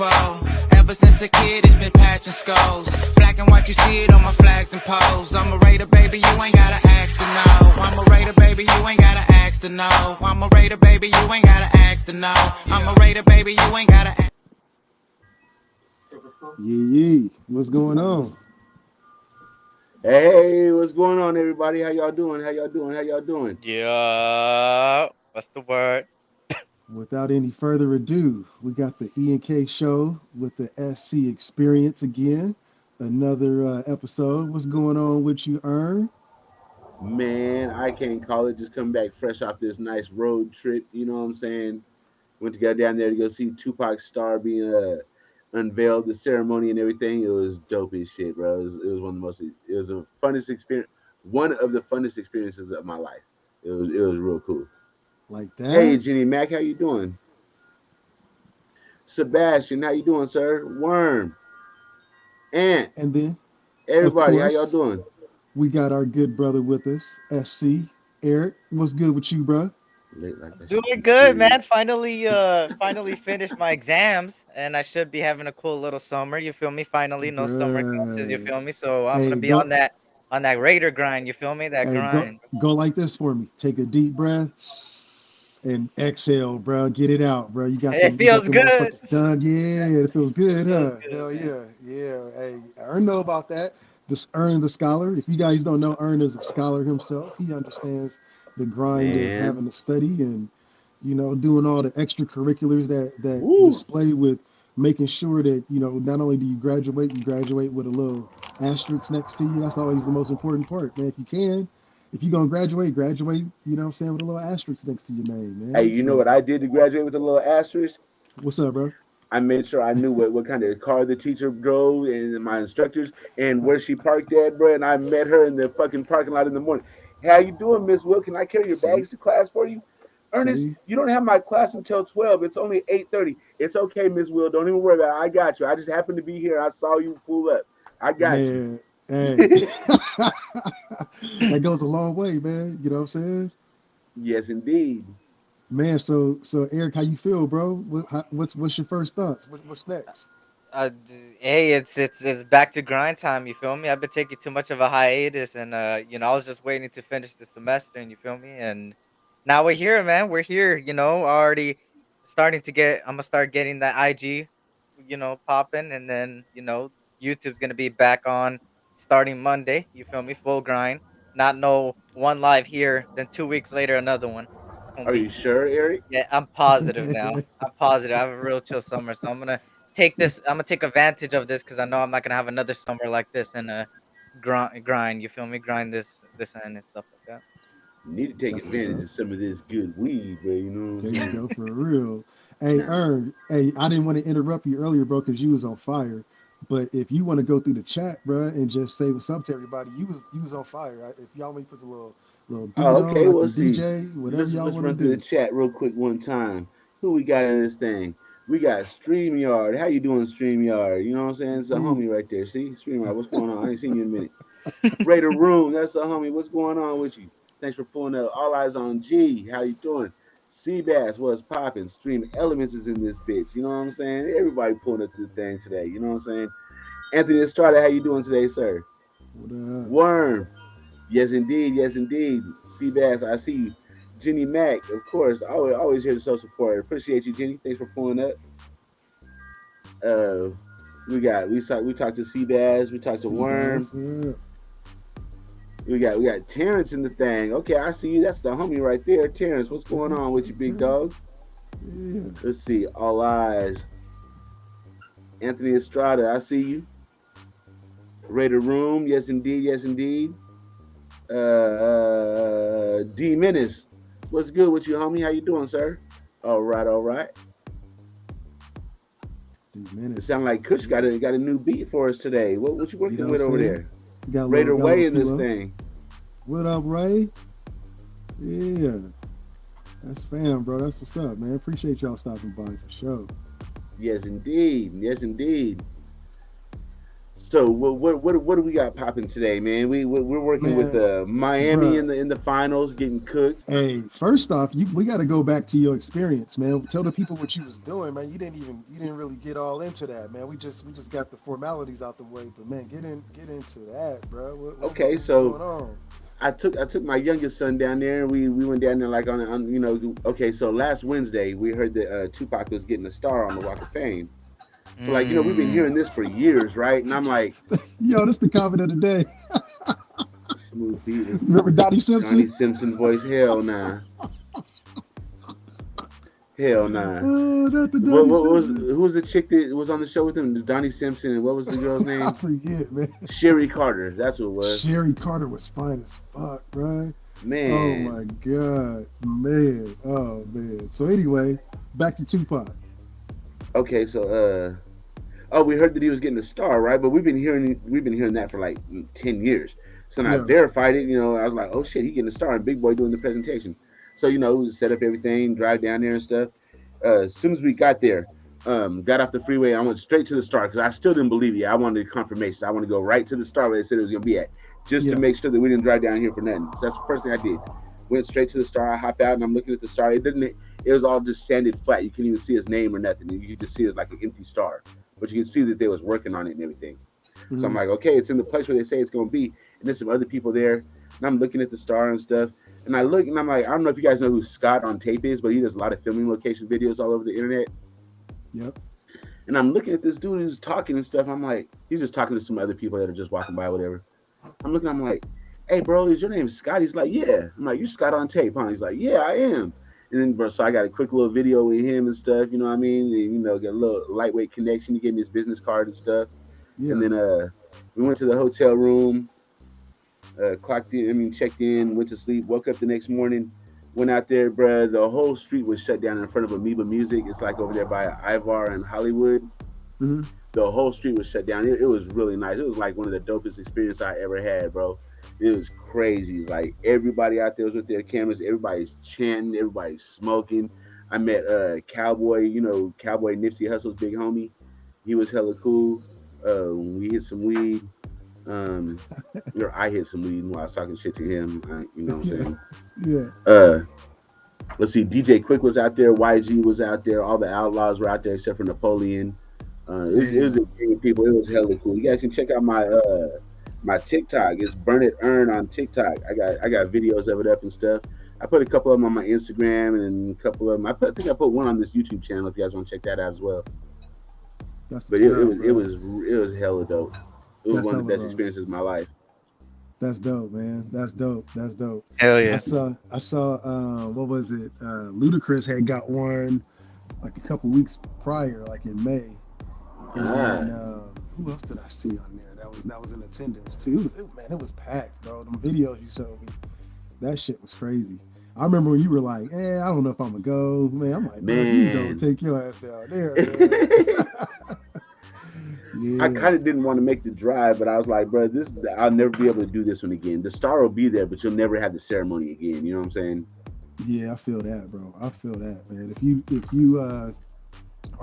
before. Ever since a kid, it's been patching skulls. Black and white, you see it on my flags and poles. I'm a Raider, baby, you ain't gotta ask to know. I'm a Raider, baby, you ain't gotta ask to know. I'm a Raider, baby, you ain't gotta ask to know. I'm a Raider, baby, you ain't gotta ask. Yeah, what's going on? Hey, what's going on, everybody? How y'all doing? How y'all doing? How y'all doing? Yeah, what's the word? Without any further ado, we got the E and K show with the SC experience again. Another episode. What's going on with you, Earn? Man, I can't call it. Just coming back fresh off this nice road trip. You know what I'm saying? Went to go down there to go see Tupac's star being unveiled, the ceremony and everything. It was dope as shit, bro. It was one of the most. It was the funnest experience. One of the funnest experiences of my life. It was real cool. Like Hey, that? Jenny Mac, how you doing? Sebastian, how you doing, sir? Worm, Ant, And then, of everybody, how y'all course, doing? we got our good brother with us, SC. Eric, what's good with you, bro? Late like I'm I should doing be good, serious. man. Finally finished my exams, and I should be having a cool little summer. You feel me? Finally, no summer classes. You Bruh. feel me? So I'm gonna Hey, be go. on that Raider grind. You feel me? That Hey, go. grind. Go like this for me. Take a deep breath and exhale, bro. Get it out, bro. It You got feels the good. motherfuckers done. Yeah, it feels It good, feels huh? good, Hell man. yeah, yeah. Hey, Ern know about that. This Ern the scholar. If you guys don't know, Ern is a scholar himself. He understands the grind of Man. having to study and doing all the extracurriculars that Woo. display with making sure that not only do you graduate with a little asterisk next to you. That's always the most important part, man. If you can. If you're gonna graduate, what I'm saying, with a little asterisk next to your name, Hey, man. you know So what I did to graduate with a little asterisk? what's up, bro? I made sure I knew what kind of car the teacher drove and my instructors and where she parked at, bro. And I met her in the fucking parking lot in the morning. How you doing, Miss Will? Can I carry your See, bags to class for you? Ernest, see, you don't have my class until 12. It's only 8:30. It's okay, Miss Will. Don't even worry about it. I got you. I just happened to be here. I saw you pull up. I got you. man. Hey, that goes a long way, man. You know what I'm saying, Yes, indeed. man. So Eric, how you feel, bro? What's your first thoughts? What's next? Hey, it's back to grind time. You feel me? I've been taking too much of a hiatus, and I was just waiting to finish the semester, and you feel me? And now we're here, man. We're here. Already starting to get. I'm gonna start getting that IG, popping, and then YouTube's gonna be back on starting Monday. You feel me? Full grind. Not no one live here, then 2 weeks later another one. It's gonna Are you be. sure, Eric? Yeah, I'm positive now. I'm positive. I have a real chill summer, so I'm gonna take advantage of this because I know I'm not gonna have another summer like this and grind. You feel me? Grind this and stuff like that. You need to take That's what's advantage up. of some of this good weed, bro. You know what There I'm you saying? go, for real. Hey, Nah. Ern. Hey, I didn't want to interrupt you earlier, bro, because you was on fire. But if you want to go through the chat, bro, and just say what's up to everybody, you was on fire. Right? If y'all want me to put a little beat Oh, on, okay. I We'll can see. DJ, whatever Let's y'all let's want to run through the do. chat real quick one time. Who we got in this thing? We got StreamYard. How you doing, StreamYard? You know what I'm saying? It's a Yeah. homie right there. See, StreamYard. What's going on? I ain't seen you in a minute. Raider Room. That's a homie. What's going on with you? Thanks for pulling up. All Eyes on G. How you doing? Seabass, what's popping? Stream Elements is in this bitch. You know what I'm saying? Everybody pulling up to the thing today. You know what I'm saying? Anthony Estrada, how you doing today, sir? What up? Worm. Yes, indeed. Yes, indeed. Seabass, I see you. Jenny Mack, of course, always here to show support. Appreciate you, Jenny. Thanks for pulling up. Uh, we talked to Seabass, we talked to See, bass. Worm. What up? We got Terrence in the thing. Okay, I see you. That's the homie right there, Terrence. What's going Okay. on with you, big Okay. dog? Yeah. Let's see. All eyes. Anthony Estrada, I see you. Raider Room, yes indeed, yes indeed. D Menace, what's good with you, homie? How you doing, sir? All right, all right. Dude, It minutes. sounds like Kush got a new beat for us today. What you You working know what I'm with over saying? there? Raider Got a little Way in this kilo. thing. What up, Ray? Yeah. That's fam, bro. That's what's up, man. Appreciate y'all stopping by for sure. Yes indeed, yes indeed. So what do we got popping today, man? We're working with Man, Miami bruh. in the finals, getting cooked. Hey, first off, we got to go back to your experience, man. Tell the people what you was doing, man. You didn't really get all into that, man. We just got the formalities out the way, but man, get into that, bro. Okay, What's going so on? I took my youngest son down there. We went down there like on okay. So last Wednesday we heard that Tupac was getting a star on the Walk of Fame. So like we've been Mm. hearing this for years, right? And I'm like, Yo, this the comment of the day. smooth beater, Remember Donnie Donnie Simpson? Simpson voice, hell nah, hell nah. Oh, not the What, Donnie what was Simpson. who was the chick that was on the show with him? Donnie Simpson, and what was the girl's I name? forget, man. Sherry Carter. That's what it was. Sherry Carter was fine as fuck, bro. Oh Man. my god, man. Oh man. So anyway, back to Tupac. Okay, so oh, we heard that he was getting a star, right? But we've been hearing that for like 10 years. So when I Yeah. verified it, I was like, oh shit, he getting a star, and Big Boy doing the presentation. So we set up everything, drive down there and stuff. As soon as we got there, got off the freeway, I went straight to the star because I still didn't believe it. I wanted confirmation. I want to go right to the star where they said it was gonna be at, just to Yeah. make sure that we didn't drive down here for nothing. So that's the first thing I did. Went straight to the star. I hop out and I'm looking at the star. It didn't. It was all just sanded flat. You couldn't even see his name or nothing. You could just see it like an empty star. But you can see that they was working on it and everything. So I'm Mhm. like, okay, it's in the place where they say it's gonna be. And there's some other people there. And I'm looking at the star and stuff. And I look and I'm like, I don't know if you guys know who Scott on Tape is, but he does a lot of filming location videos all over the internet. Yep. And I'm looking at this dude who's talking and stuff. I'm like, he's just talking to some other people that are just walking by, whatever. I'm like, hey, bro, is your name Scott? He's like, yeah. I'm like, you're Scott on Tape, huh? He's like, yeah, I am. And then, bro, so I got a quick little video with him and stuff, you know what I mean? And, get a little lightweight connection. He gave me his business card and stuff. And Yeah. then we went to the hotel room, checked in, went to sleep, woke up the next morning, went out there, bro. The whole street was shut down in front of Amoeba Music. It's like over there by Ivar and Hollywood. Hmm. The whole street was shut down. It was really nice. It was like one of the dopest experiences I ever had, bro. It was crazy. Like everybody out there was with their cameras. Everybody's chanting. Everybody's smoking. I met Cowboy. Cowboy Nipsey Hussle's big homie. He was hella cool. We hit some weed. Um, or I hit some weed while I was talking shit to him. You know what I'm Yeah. saying? Yeah. Let's see. DJ Quick was out there. YG was out there. All the Outlaws were out there except for Napoleon. It was a gang of people. It was hella cool. You guys can check out my TikTok. It's Burn It Earn on TikTok. I got videos of it up and stuff. I put a couple of them on my Instagram and a couple of them. I think I put one on this YouTube channel if you guys want to check that out as well. That's But what's it, it up, was it bro. was hella dope. It was That's one of hella the best dope. experiences of my life. That's dope, man. That's dope. That's dope. Hell I yeah. saw what was it? Ludacris had got one like a couple weeks prior, like in May. And then Ah, who else did I see on there? That was in attendance too. Man, it was packed, bro. Them videos you showed me, that shit was crazy. I remember when you were like, I don't know if I'm gonna go. Man, I'm like, bro, you go man. take your ass down there, man. I Yeah, kind of didn't want to make the drive, but I was like, bro, I'll never be able to do this one again. The star will be there, but you'll never have the ceremony again. You know what I'm saying? yeah, I feel that, bro. I feel that, man. If you are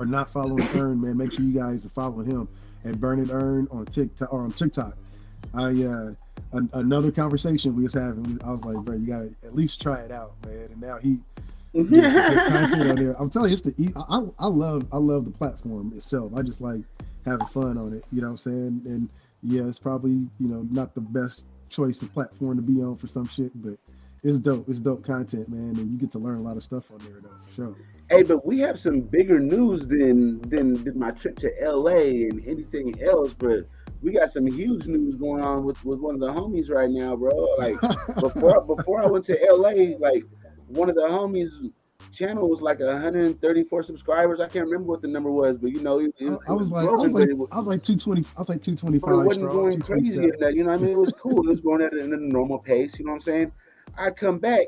not following Earn, man, make sure you guys are following him at Burn It Earn on TikTok or on TikTok. Another conversation we was having. I was like, bro, you gotta at least try it out, man. And now he getting some good content on there. I'm telling you, I love the platform itself. I just like having fun on it. You know what I'm saying? And yeah, it's probably not the best choice of platform to be on for some shit, but it's dope. It's dope content, man, and you get to learn a lot of stuff on there, though, for sure. Hey, but we have some bigger news than my trip to LA and anything else. But we got some huge news going on with one of the homies right now, bro. Like before I went to LA, like one of the homies' channel was like 134 subscribers. I can't remember what the number was, but it I was was like, I was growing, like, I was like 220. I was like but it 225 wasn't strong, going crazy in 227. that. You know what I mean? It was cool. It was going at a normal pace. You know what I'm saying? I come back.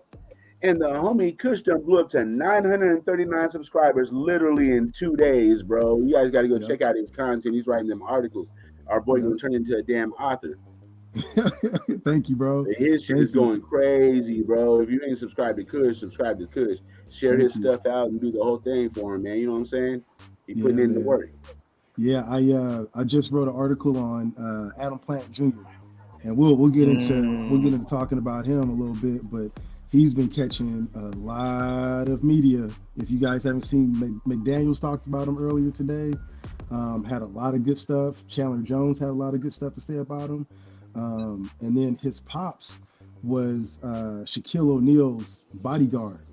And the homie Kush done blew up to 939 subscribers literally in 2 days, bro. You guys got to go Yep, check out his content. He's writing them articles. Our boy yep. gonna turn into a damn author. Thank you, bro. His shit is Thank you. going crazy, bro. If you ain't subscribed to Kush, subscribe to Kush. Share Thank his you. stuff out and do the whole thing for him, man. You know what I'm saying? He Yeah, putting in the man. work. Yeah, I just wrote an article on Adam Plant Jr. and we'll get into talking about him a little bit, but he's been catching a lot of media. If you guys haven't seen, McDaniels talked about him earlier today. Had a lot of good stuff. Chandler Jones had a lot of good stuff to say about him. And then his pops was Shaquille O'Neal's bodyguard,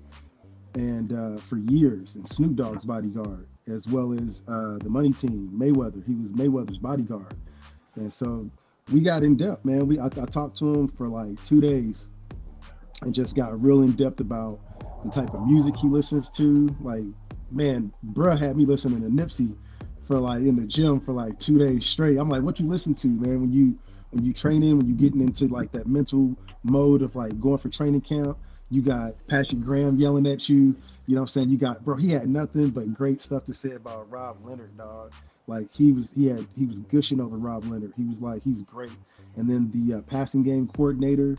and for years, and Snoop Dogg's bodyguard, as well as the Money Team, Mayweather. He was Mayweather's bodyguard, and so we got in depth, man. I talked to him for like 2 days, and just got real in depth about the type of music he listens to. Like, man, bruh had me listening to Nipsey for like in the gym for like 2 days straight. I'm like, what you listen to, man, when you training, when you getting into like that mental mode of like going for training camp? You got Patrick Graham yelling at you. You know what I'm saying? You got, bro, he had nothing but great stuff to say about Rob Leonard, dog. Like he was gushing over Rob Leonard. He was like, he's great. And then the passing game coordinator,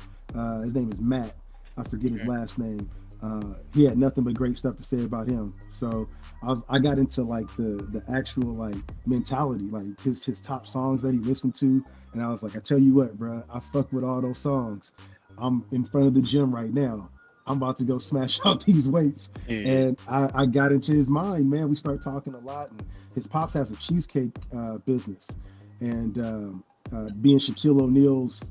his name is Matt. I forget his last name. He had nothing but great stuff to say about him. So I got into like the actual like mentality, like his top songs that he listened to, and I was like, I tell you what, bro, I fuck with all those songs. I'm in front of the gym right now. I'm about to go smash out these weights. And I got into his mind, man. We start talking a lot, and his pops has a cheesecake business, and being Shaquille O'Neal's,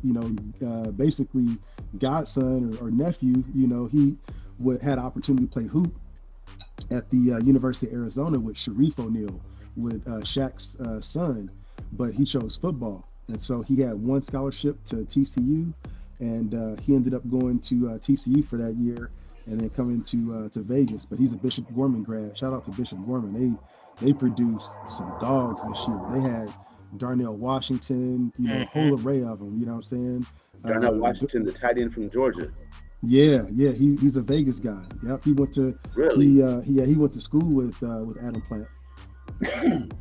basically godson or nephew, he had opportunity to play hoop at the University of Arizona with Sharif O'Neal, with Shaq's son, but he chose football, and so he had one scholarship to TCU, and he ended up going to TCU for that year, and then coming to Vegas. But he's a Bishop Gorman grad. Shout out to Bishop Gorman. They produced some dogs this year. They had Darnell Washington, a whole array of them. You know what I'm saying? Darnell Washington, the tight end from Georgia. Yeah, he's a Vegas guy. Yep, he went to he went to school with Adam Plant.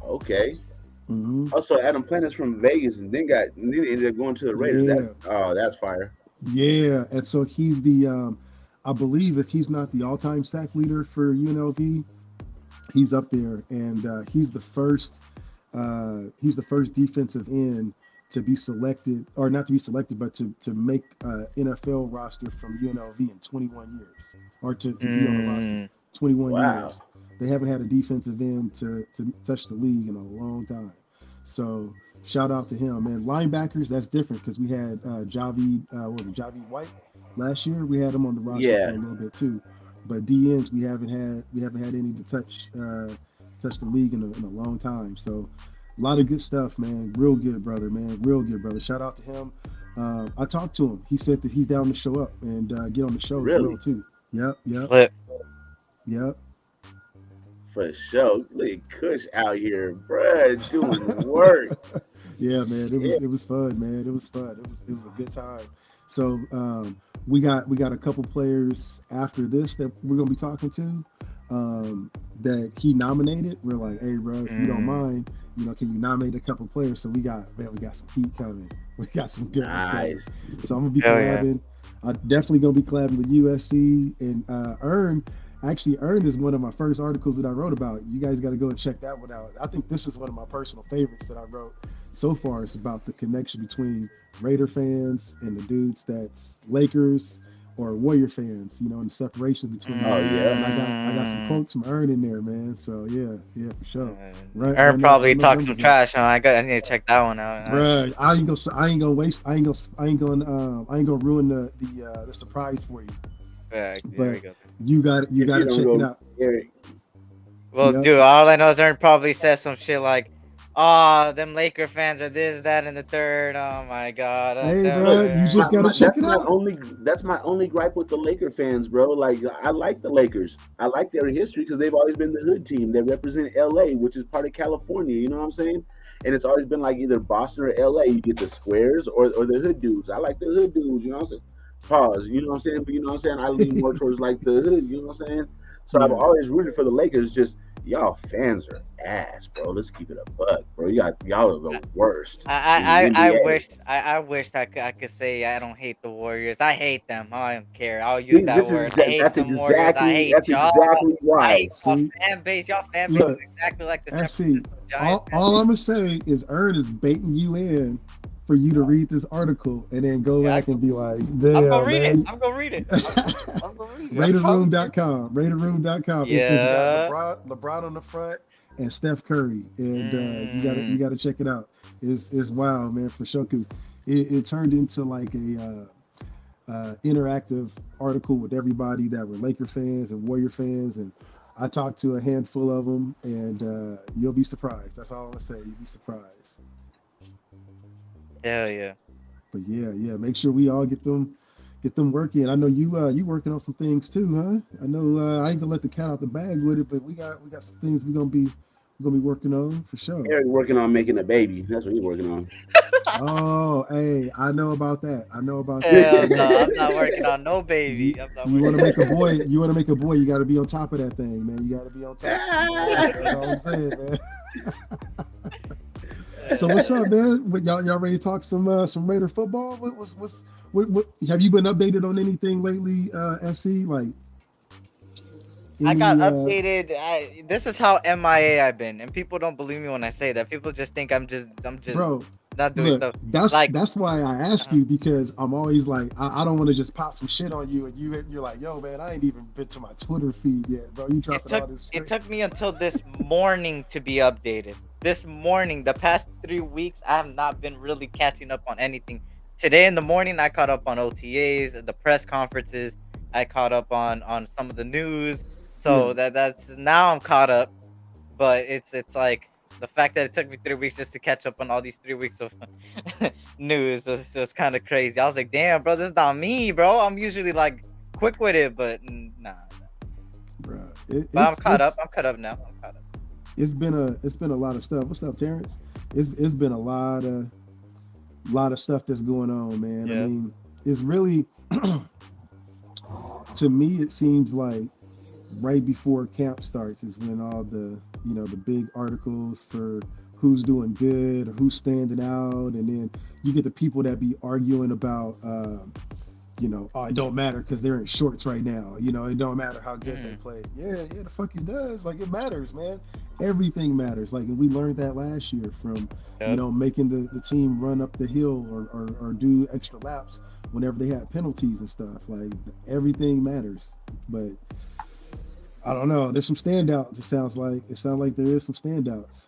Okay. Mm-hmm. Also, Adam Plant is from Vegas, and then ended up going to the Raiders. Yeah. That's fire. Yeah, and so he's the I believe if he's not the all-time sack leader for UNLV, he's up there, and he's the first defensive end to be selected, or not to be selected, but to make NFL roster from UNLV in 21 years, or to be on the roster 21 years. They haven't had a defensive end to touch the league in a long time. So shout out to him, man. Linebackers, that's different because we had Javi White last year. We had him on the roster for a little bit too. But DNs, we haven't had any to touch the league in a long time. So a lot of good stuff, man. Real good, brother, man. Real good, brother. Shout out to him. I talked to him. He said that he's down to show up and get on the show as well too. Yep. For sure. Look at Kush out here, bruh, doing work. Yeah, man. It was fun, man. It was fun. It was a good time. So we got a couple players after this that we're gonna be talking to that he nominated. We're like, hey, bro, if you don't mind, can you nominate a couple players? So we got some heat coming. We got some good ones coming. So I'm gonna be collabing. I'm definitely gonna be collabing with USC and Earn. Actually, Earn is one of my first articles that I wrote about. You guys got to go and check that one out. I think this is one of my personal favorites that I wrote so far. It's about the connection between Raider fans and the dudes that's Lakers or Warrior fans, and the separation between them. And I got some quotes from Earn in there, man. So yeah, for sure. Earn probably talked some trash. I need to check that one out. Bruh, I ain't gonna ruin the surprise for you. Yeah, there we go. You got to check it out. Well, dude, all I know is Earn probably says some shit like, them Laker fans are this, that, and the third. Oh my God. Hey, bro, you just got to check it out. That's my only gripe with the Laker fans, bro. Like, I like the Lakers. I like their history because they've always been the hood team. They represent LA, which is part of California. You know what I'm saying? And it's always been like either Boston or LA. You get the squares or the hood dudes. I like the hood dudes. You know what I'm saying? Pause. You know what I'm saying? But you know what I'm saying? I lean more towards like the hood. You know what I'm saying? So I've always rooted for the Lakers. Just y'all fans are ass, bro. Let's keep it a buck, bro. bro. Y'all are the worst. I in the NBA. wished I could say I don't hate the Warriors. I hate them. I don't care. I'll use See, that this word. is I hate that's them Warriors. I hate that's y'all. exactly I why. hate y'all See, fan base. Y'all fan base is look, exactly like the San SC, Francisco Giants. all I'm gonna say is Ern is baiting you in for you to read this article and then go Yeah, back and be like, I'm damn, gonna read it. man. I'm gonna read it. I'm gonna read it. I promise you. Raiderroom.com. It's Yeah. got LeBron on the front and Steph Curry, and you Mm. gotta check it out. It's wild, man, for sure. Cause it turned into like a interactive article with everybody that were Laker fans and Warrior fans, and I talked to a handful of them, and you'll be surprised. That's all I'm gonna say. You'll be surprised. Hell yeah. But yeah, make sure we all get them working. I know you working on some things too, huh? I know I ain't gonna let the cat out the bag with it, but we got some things we're gonna be working on for sure. Eric working on making a baby. That's what he's working on. Oh, hey, I know about that. Hell no, I'm not working on no baby. I'm not You want working. to make a boy? You want to make a boy? You got to be on top of that thing, man. You got to be on top. That's all I'm saying, man. So what's up, man? Y'all ready to talk some Raider football? What have you been updated on anything lately, SC? Like, I got any, updated. This is how MIA I've been, and people don't believe me when I say that. People just think I'm just bro? not doing Look, stuff. Like, that's why I asked you, because I'm always like, I don't want to just pop some shit on you, and you're like, yo, man, I ain't even been to my Twitter feed yet, bro. You dropping all this shit. it took me until this morning to be updated. This morning, the past 3 weeks, I have not been really catching up on anything. Today in the morning, I caught up on OTAs, the press conferences. I caught up on some of the news. So that's now I'm caught up. But it's like the fact that it took me 3 weeks just to catch up on all these 3 weeks of news was kind of crazy. I was like, damn, bro, this is not me, bro. I'm usually like quick with it, but nah. Bro, But I'm caught up. I'm caught up now. I'm caught up. It's been a lot of stuff. What's up, Terrence? It's been a lot of stuff that's going on, man. Yeah. I mean, it's really to me it seems like right before camp starts is when all the the big articles for who's doing good or who's standing out, and then you get the people that be arguing about oh, it don't matter because they're in shorts right now. It don't matter how good they play. Yeah, the fuck it does. Like, it matters, man. Everything matters. Like, and we learned that last year from making the team run up the hill or do extra laps whenever they had penalties and stuff. Like, everything matters. But I don't know. There's some standouts. It sounds like there is some standouts.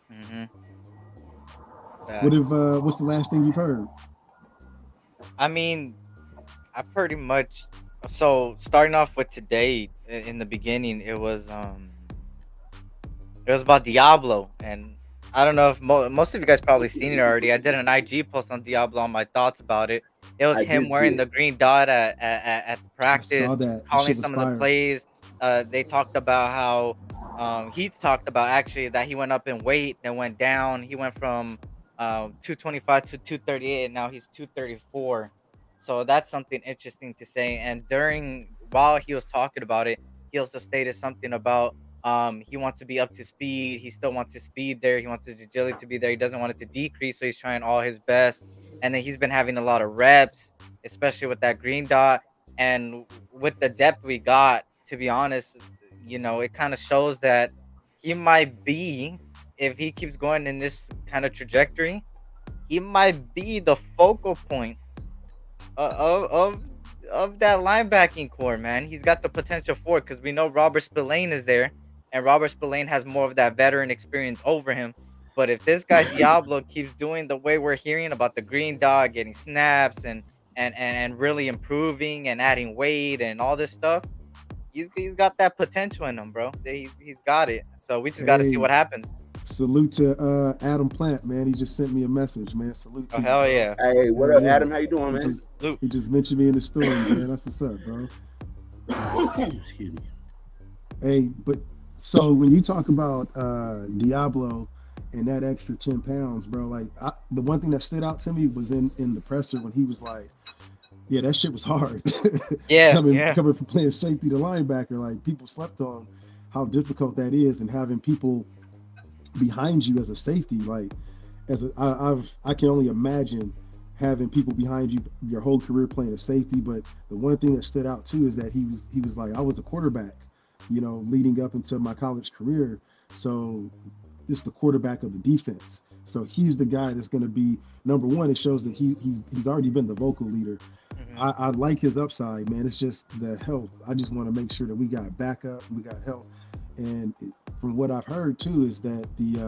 What's the last thing you've heard? I mean, I pretty much, so starting off with today, in the beginning, it was about Diablo, and I don't know if most of you guys probably seen it already. I did an IG post on Diablo on my thoughts about it. It was him wearing the green dot at practice, calling some of the plays. They talked about how Heath talked about actually that he went up in weight and went down. He went from 225 to 238, and now he's 234. So that's something interesting to say. And while he was talking about it, he also stated something about he wants to be up to speed. He still wants his speed there. He wants his agility to be there. He doesn't want it to decrease, so he's trying all his best. And then he's been having a lot of reps, especially with that green dot. And with the depth we got, to be honest, it kind of shows that he might be, if he keeps going in this kind of trajectory, he might be the focal point of that linebacking core, man. He's got the potential for it, because we know Robert Spillane is there, and Robert Spillane has more of that veteran experience over him. But if this guy Diablo keeps doing the way we're hearing about the green dot, getting snaps and really improving and adding weight and all this stuff, he's got that potential in him, bro. He's got it. So we just got to see what happens. Salute to Adam Plant, man. He just sent me a message, man. Salute to you. Hell yeah. Hey, what up, Adam? How you doing, man? He just mentioned me in the story, man. That's what's up, bro. Excuse me. Hey, but so when you talk about Diablo and that extra 10 pounds, bro, like the one thing that stood out to me was in the presser when he was like, yeah, that shit was hard. Coming from playing safety to linebacker, like, people slept on how difficult that is, and having people behind you as a safety, like, I can only imagine having people behind you your whole career playing a safety. But the one thing that stood out too is that he was like, I was a quarterback, leading up into my college career. So it's the quarterback of the defense. So he's the guy that's going to be number one. It shows that he's already been the vocal leader. Hmm. I like his upside, man. It's just the health. I just want to make sure that we got backup, we got help. And from what I've heard too is that the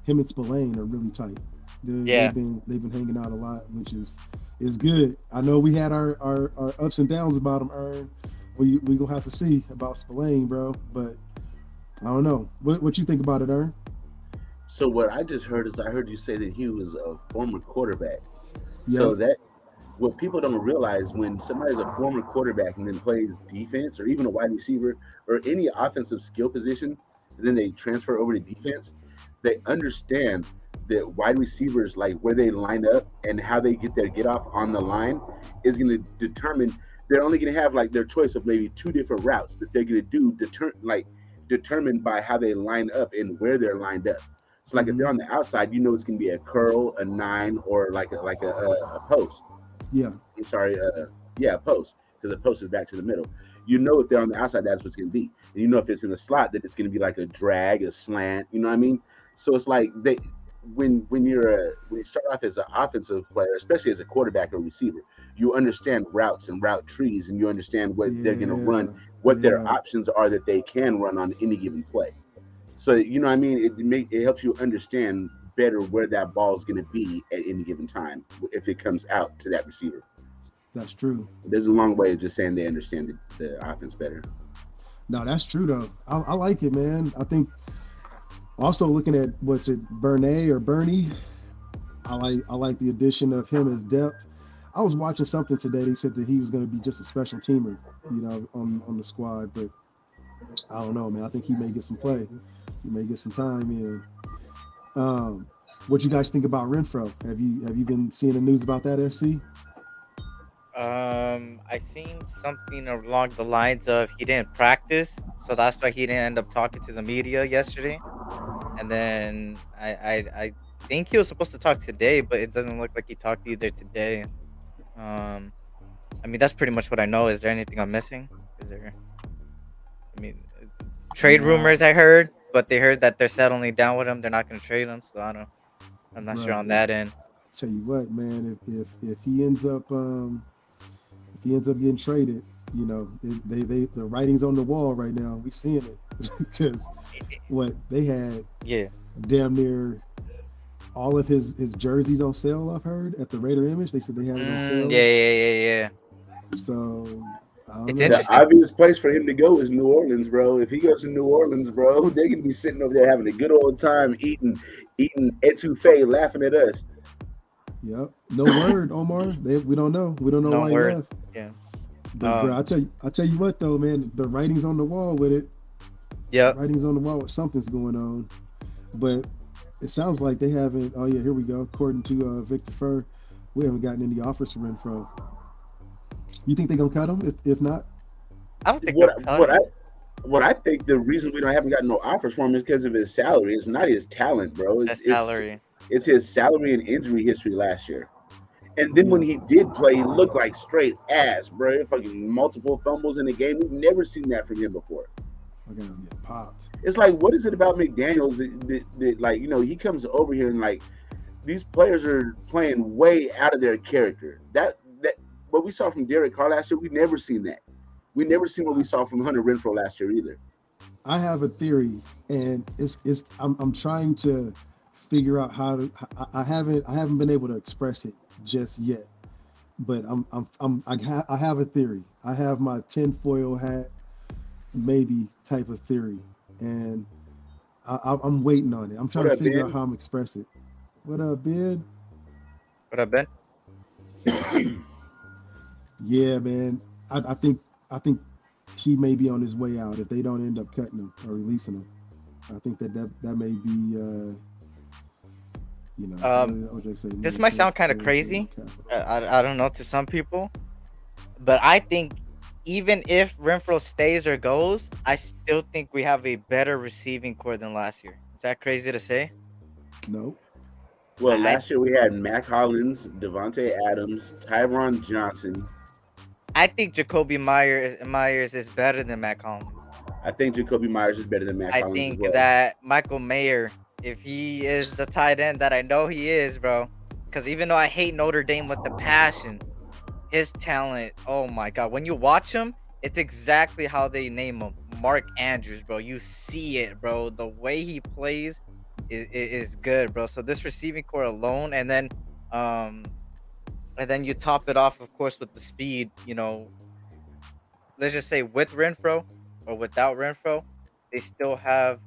him and Spillane are really tight. Yeah. They've been hanging out a lot, which is good. I know we had our ups and downs about him. Earn. We gonna have to see about Spillane, bro. But I don't know. What you think about it, Earn? So what I just heard is I heard you say that he was a former quarterback. So Yep. that what people don't realize when somebody's a former quarterback and then plays defense or even a wide receiver or any offensive skill position, and then they transfer over to defense, they understand that wide receivers like where they line up and how they get their get off on the line is going to determine they're only going to have like their choice of maybe two different routes that they're going to do determined by how they line up and where they're lined up. So like if Hmm. they're on the outside, it's going to be a curl, a nine, or like a post. Yeah. I'm sorry, yeah, a post, because the post is back to the middle. If they're on the outside, that's what's going to be. And if it's in the slot, that it's going to be like a drag, a slant. You know what I mean? So it's like when you start off as an offensive player, especially as a quarterback or receiver, you understand routes and route trees, and you understand what they're going to run, Yeah. what their Yeah. options are that they can run on any given play. So you know what I mean? It helps you understand better where that ball is going to be at any given time if it comes out to that receiver. That's true. There's a long way of just saying they understand the offense better. No, that's true though. I like it, man. I think also looking at what's it, Bernay or Bernie. I like the addition of him as depth. I was watching something today. They said that he was going to be just a special teamer, on the squad. But I don't know, man. I think he may get some play. He may get some time in. What you guys think about Renfro? Have you been seeing the news about that, SC? I seen something along the lines of he didn't practice, so that's why he didn't end up talking to the media yesterday. And then I think he was supposed to talk today, but it doesn't look like he talked either today. Um, I mean that's pretty much what I know. Is there anything I'm missing? Is there? I mean, trade Nah, rumors I heard, but they heard that they're settling down with him. They're not going to trade him, so I don't. I'm not sure bro. on that end. Tell you what, man. If he ends up getting traded, they the writing's on the wall right now. We seeing it because what they had Yeah. damn near all of his jerseys on sale. I've heard at the Raider Image, they said they had it on Yeah, sale. yeah, yeah, yeah. So I don't It's know. The interesting. obvious place for him to go is New Orleans, bro. If he goes to New Orleans, bro, they're gonna be sitting over there having a good old time eating etouffee, laughing at us. Yep. No word, Omar. We don't know. We don't know No why he word. left. Yeah. But bro, I tell you what though, man, the writing's on the wall with it. Yep. Writing's on the wall with something's going on. But it sounds like they haven't. Oh yeah, here we go. According to Victor Fur, we haven't gotten any offers from Renfro. You think they're gonna cut him? If not, I don't think they'll What cut what I him. what I think the reason we don't haven't gotten no offers for him is because of his salary. It's not his talent, bro. That It's salary. it's his salary and injury history last year. And then when yeah, he did play, he looked like straight ass, bro. Fucking multiple fumbles in the game. We've never seen that from him before. I gotta get popped. It's like, what is it about McDaniels that like, he comes over here and like these players are playing way out of their character. That what we saw from Derek Carr last year, we never seen that. We never seen what we saw from Hunter Renfro last year either. I have a theory, and I'm trying to figure out how to. I haven't been able to express it just yet, but I have a theory. I have my tinfoil hat maybe type of theory, and I'm waiting on it. I'm trying What to up, figure out Ben? how I'm express it. What up, Ben? What up, Ben? Yeah, man. I think he may be on his way out if they don't end up cutting him or releasing him. I think that may be what Um, did OJ say? this Maybe might trade sound kind of trade for more crazy. capital. I don't know to some people, but I think even if Renfro stays or goes, I still think we have a better receiving core than last year. Is that crazy to say? No, Well, I last year we had Mac Hollins, Devontae Adams, Tyron Johnson. I think Jacoby Myers is better than Mac Hollins. I think Jacoby Myers is better than Mac I Hollins as think well. that Michael Mayer, if he is the tight end that I know he is, bro, because even though I hate Notre Dame with the passion, his talent, oh my God, when you watch him, it's exactly how they name him, Mark Andrews, bro. You see it, bro. The way he plays is good, bro. So this receiving core alone, um, and then you top it off, of course, with the speed. Let's just say with Renfro or without Renfro, they still have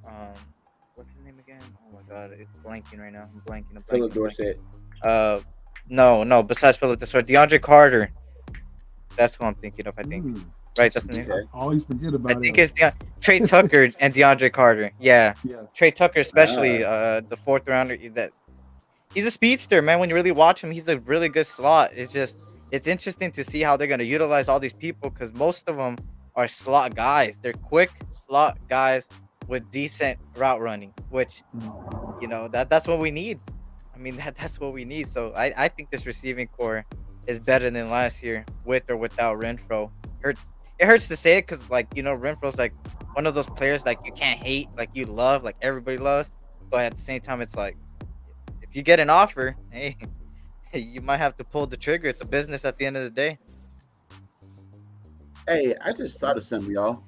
what's his name again? Oh my God, it's blanking right now. I'm blanking. Philip Dorsett. Uh, no. Besides Philip Dorsett, DeAndre Carter. That's who I'm thinking of. I think. Mm. Right, that's the name. Okay. I always forget I about think it. it's Trey Tucker and DeAndre Carter. Yeah, Yeah. Trey Tucker, especially the fourth rounder. That he's a speedster, man. When you really watch him, he's a really good slot. It's interesting to see how they're gonna utilize all these people because most of them are slot guys. They're quick slot guys with decent route running, which that's what we need. I mean that's what we need. So I think this receiving core is better than last year with or without Renfro. It hurts to say it because Renfro's like one of those players like you can't hate, like you love, like everybody loves, but at the same time it's like if you get an offer, hey, you might have to pull the trigger. It's a business at the end of the day. Hey, I just thought of something, y'all.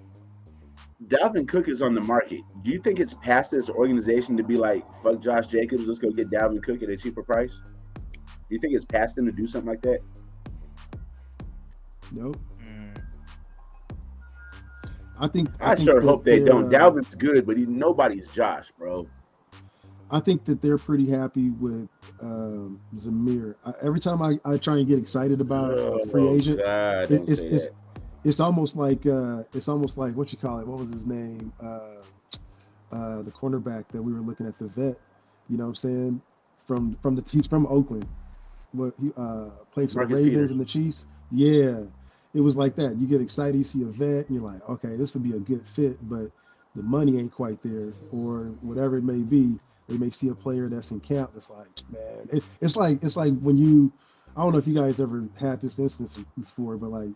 Dalvin Cook is on the market. Do you think it's past this organization to be like, fuck Josh Jacobs, let's go get Dalvin Cook at a cheaper price? Do you think it's past them to do something like that? Nope. Mm. I sure hope they they're, don't. Dalvin's good, but nobody's Josh, bro. I think that they're pretty happy with Zamir. Every time I try and get excited about a free agent, God, don't say that. it's almost like what you call it? What was his name? The cornerback that we were looking at, the vet. You know what I'm saying? He's from Oakland. What he played for Marcus the Ravens Peters. and the Chiefs. Yeah, it was like that. You get excited, you see a vet, and you're like, okay, this would be a good fit, but the money ain't quite there, or whatever it may be. They may see a player that's in camp that's like, man, it's like when you, I don't know if you guys ever had this instance before, but like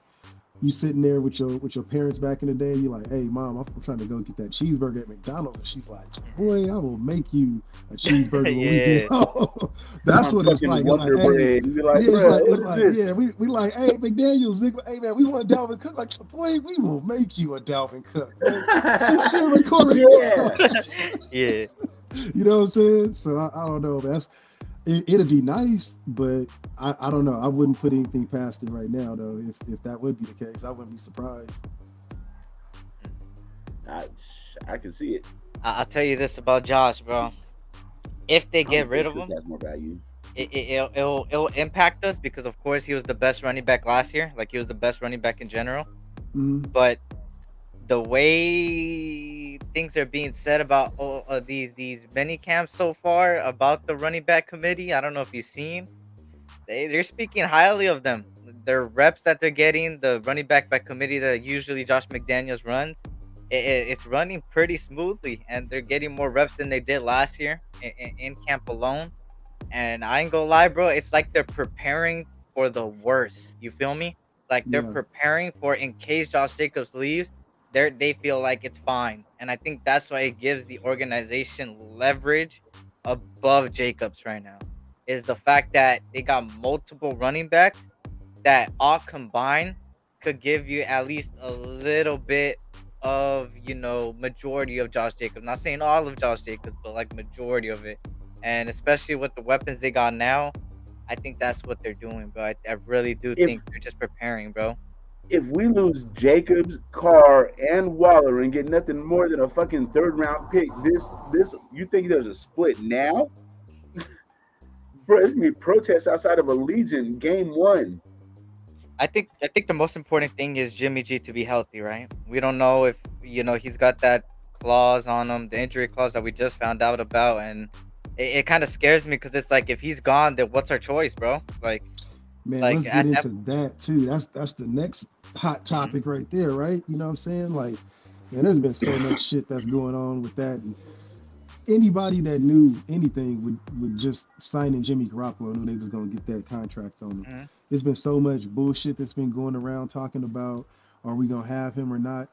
you sitting there with your parents back in the day, you're like, hey mom, I'm trying to go get that cheeseburger at McDonald's, and she's like, boy, I will make you a cheeseburger when we get home. That's what it's like. Wonder Bread. You be like, it's what is this? yeah, we like, hey McDaniel, Ziegler, hey man, we want a Dalvin Cook. Like, boy, we will make you a Dalvin Cook. Yeah. You know what I'm saying? So I don't know. It'd be nice, but I don't know. I wouldn't put anything past it right now, though. If that would be the case, I wouldn't be surprised. I can see it. I'll tell you this about Josh, bro. If they get rid of him, has more value. It'll impact us because of course he was the best running back last year. Like he was the best running back in general. Mm-hmm. But the way things are being said about these mini camps so far about the running back committee, I don't know if you've seen. They're speaking highly of them. Their reps that they're getting, the running back by committee that usually Josh McDaniels runs, it's running pretty smoothly, and they're getting more reps than they did last year in camp alone. And I ain't gonna lie, bro, it's like they're preparing for the worst. You feel me? Like they're preparing for in case Josh Jacobs leaves, they feel like it's fine. And I think that's why it gives the organization leverage above Jacobs right now, is the fact that they got multiple running backs that all combined could give you at least a little bit of, majority of Josh Jacobs. Not saying all of Josh Jacobs, but like majority of it. And especially with the weapons they got now, I think that's what they're doing, bro. I really do think they're just preparing, bro. If we lose Jacobs, Carr, and Waller and get nothing more than a fucking third-round pick, this you think there's a split now? Bro, it's gonna be protests outside of Allegiant game 1. I think the most important thing is Jimmy G to be healthy, right? We don't know if he's got that clause on him, the injury clause that we just found out about, and it kind of scares me because it's like if he's gone, then what's our choice, bro? Like, man, let's get into that too. That's the next hot topic right there, right? You know what I'm saying? Like, man, there's been so much shit that's going on with that. And anybody that knew anything would just sign in Jimmy Garoppolo, knew they was gonna get that contract on him. Mhm. There's been so much bullshit that's been going around talking about are we gonna have him or not.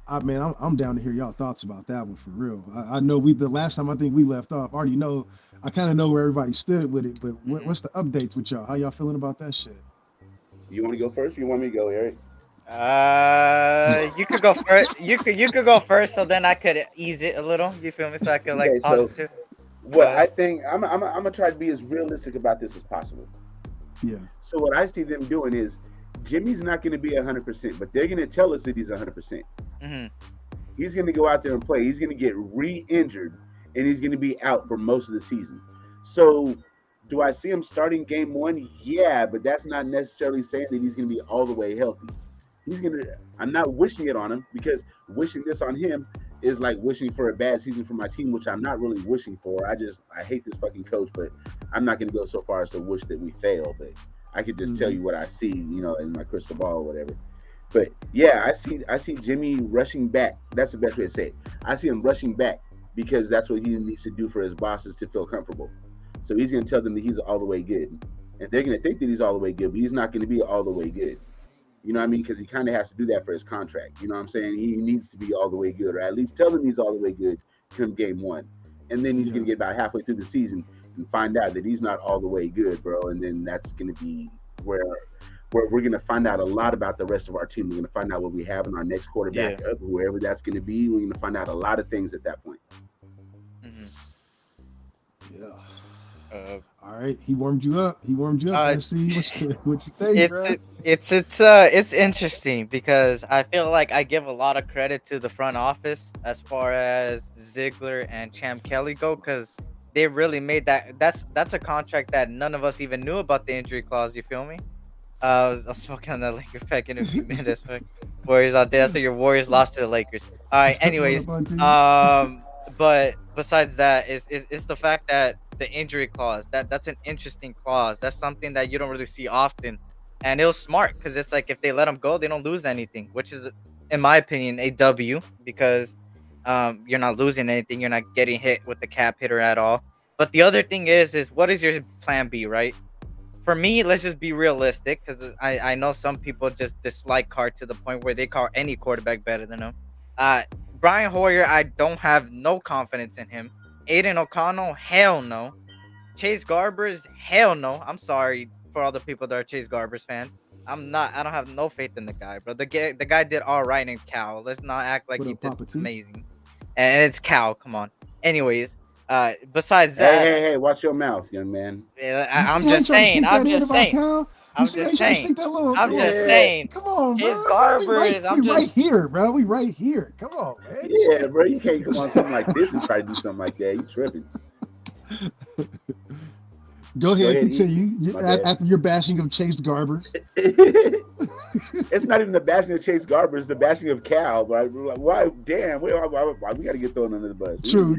I'm down to hear y'all thoughts about that one for real. I know the last time I think we left off, I already know. I kind of know where everybody stood with it, but what's the updates with y'all? How y'all feeling about that shit? You want to go first? Or you want me to go, Eric? You could go first. You could go first, so then I could ease it a little. You feel me? So I could like Okay, pause so it too. what But I think I'm gonna try to be as realistic about this as possible. Yeah, So what I see them doing is Jimmy's not going to be 100%, but they're going to tell us that he's 100%. mhm. He's going to go out there and play. He's going to get re-injured, and he's going to be out for most of the season. So do I see him starting game one? Yeah, but that's not necessarily saying that he's going to be all the way healthy. I'm not wishing it on him, because wishing this on him is like wishing for a bad season for my team, which I'm not really wishing for. I hate this fucking coach, but I'm not going to go so far as to wish that we fail. But I could just tell you what I see, in my crystal ball or whatever. But yeah, I see Jimmy rushing back. That's the best way to say it. I see him rushing back because that's what he needs to do for his bosses to feel comfortable. So he's going to tell them that he's all the way good, and they're going to think that he's all the way good, but he's not going to be all the way good. You know what I mean? Because he kind of has to do that for his contract. You know what I'm saying? He needs to be all the way good, or at least tell them he's all the way good come game one. And then he's going to get about halfway through the season and find out that he's not all the way good, bro. And then that's going to be where we're going to find out a lot about the rest of our team. We're going to find out what we have in our next quarterback, whoever that's going to be. We're going to find out a lot of things at that point. Mhm. Yeah. All right, he warmed you up. See what you think, bro? It's interesting because I feel like I give a lot of credit to the front office as far as Ziegler and Champ Kelly go, because they really made that. That's a contract that none of us even knew about the injury clause. You feel me? I'm smoking on that Laker pack in a few minutes. Warriors out there. So your Warriors lost to the Lakers. All right. Anyways, but besides that, is the fact that the injury clause, that's an interesting clause. That's something that you don't really see often, and it was smart because it's like if they let them go, they don't lose anything, which is, in my opinion, a W, because you're not losing anything, you're not getting hit with the cap hitter at all. But the other thing is what is your plan B, right? For me, let's just be realistic, because I know some people just dislike Carr to the point where they call any quarterback better than him. Brian Hoyer, I don't have no confidence in him. Aiden O'Connell, hell no. Chase Garbers, hell no. I'm sorry for all the people that are Chase Garbers fans. I don't have no faith in the guy, bro. The guy did all right in Cal. Let's not act like he did amazing. And it's Cal, come on. Anyways, besides that, hey, watch your mouth, young man. I'm just saying. Come on, Chase Garbers. We right here, bro. We right here. Come on, man. Yeah, bro. You can't come on something like this and try to do something like that. You tripping. Go ahead, continue. After your bashing of Chase Garbers. It's not even the bashing of Chase Garbers, it's the bashing of Cal. Right? Why? Damn. Why we got to get thrown under the bus? True.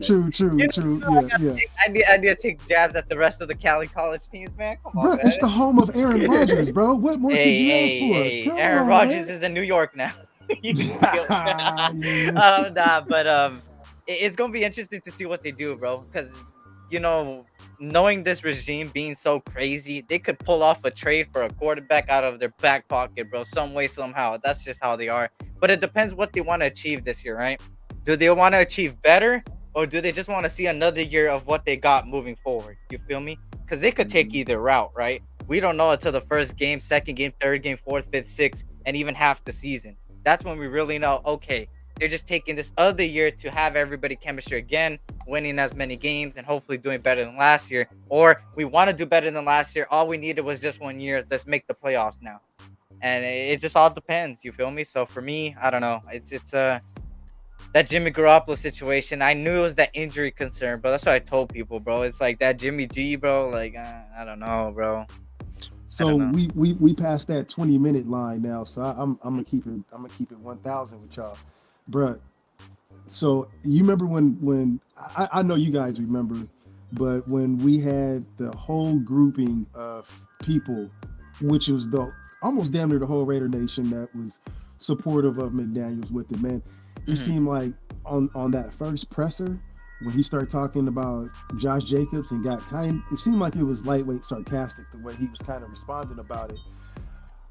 I need to take jabs at the rest of the Cali college teams, man. Come on, bro, man. it's the home of Aaron Rodgers, bro. What more could you ask for? Aaron Rodgers is in New York now. It's gonna be interesting to see what they do, bro. Because knowing this regime being so crazy, they could pull off a trade for a quarterback out of their back pocket, bro, some way, somehow. That's just how they are. But it depends what they want to achieve this year, right? Do they want to achieve better, or do they just want to see another year of what they got moving forward? You feel me? Because they could take either route, right? We don't know until the first game, second game, third game, fourth, fifth, sixth, and even half the season. That's when we really know, okay, they're just taking this other year to have everybody chemistry again, winning as many games and hopefully doing better than last year. Or we want to do better than last year. All we needed was just 1 year. Let's make the playoffs now. And it just all depends. You feel me? So for me, I don't know. It's that Jimmy Garoppolo situation. I knew it was that injury concern, but that's what I told people, bro. It's like that Jimmy G, bro. Like, I don't know, bro. So we passed that 20-minute line now. So I'm gonna keep it 1,000 with y'all. Bruh, so you remember when I know you guys remember, but when we had the whole grouping of people, which was almost damn near the whole Raider Nation that was supportive of McDaniels with it, man. It seemed like on that first presser, when he started talking about Josh Jacobs and got it seemed like it was lightweight sarcastic the way he was kind of responding about it.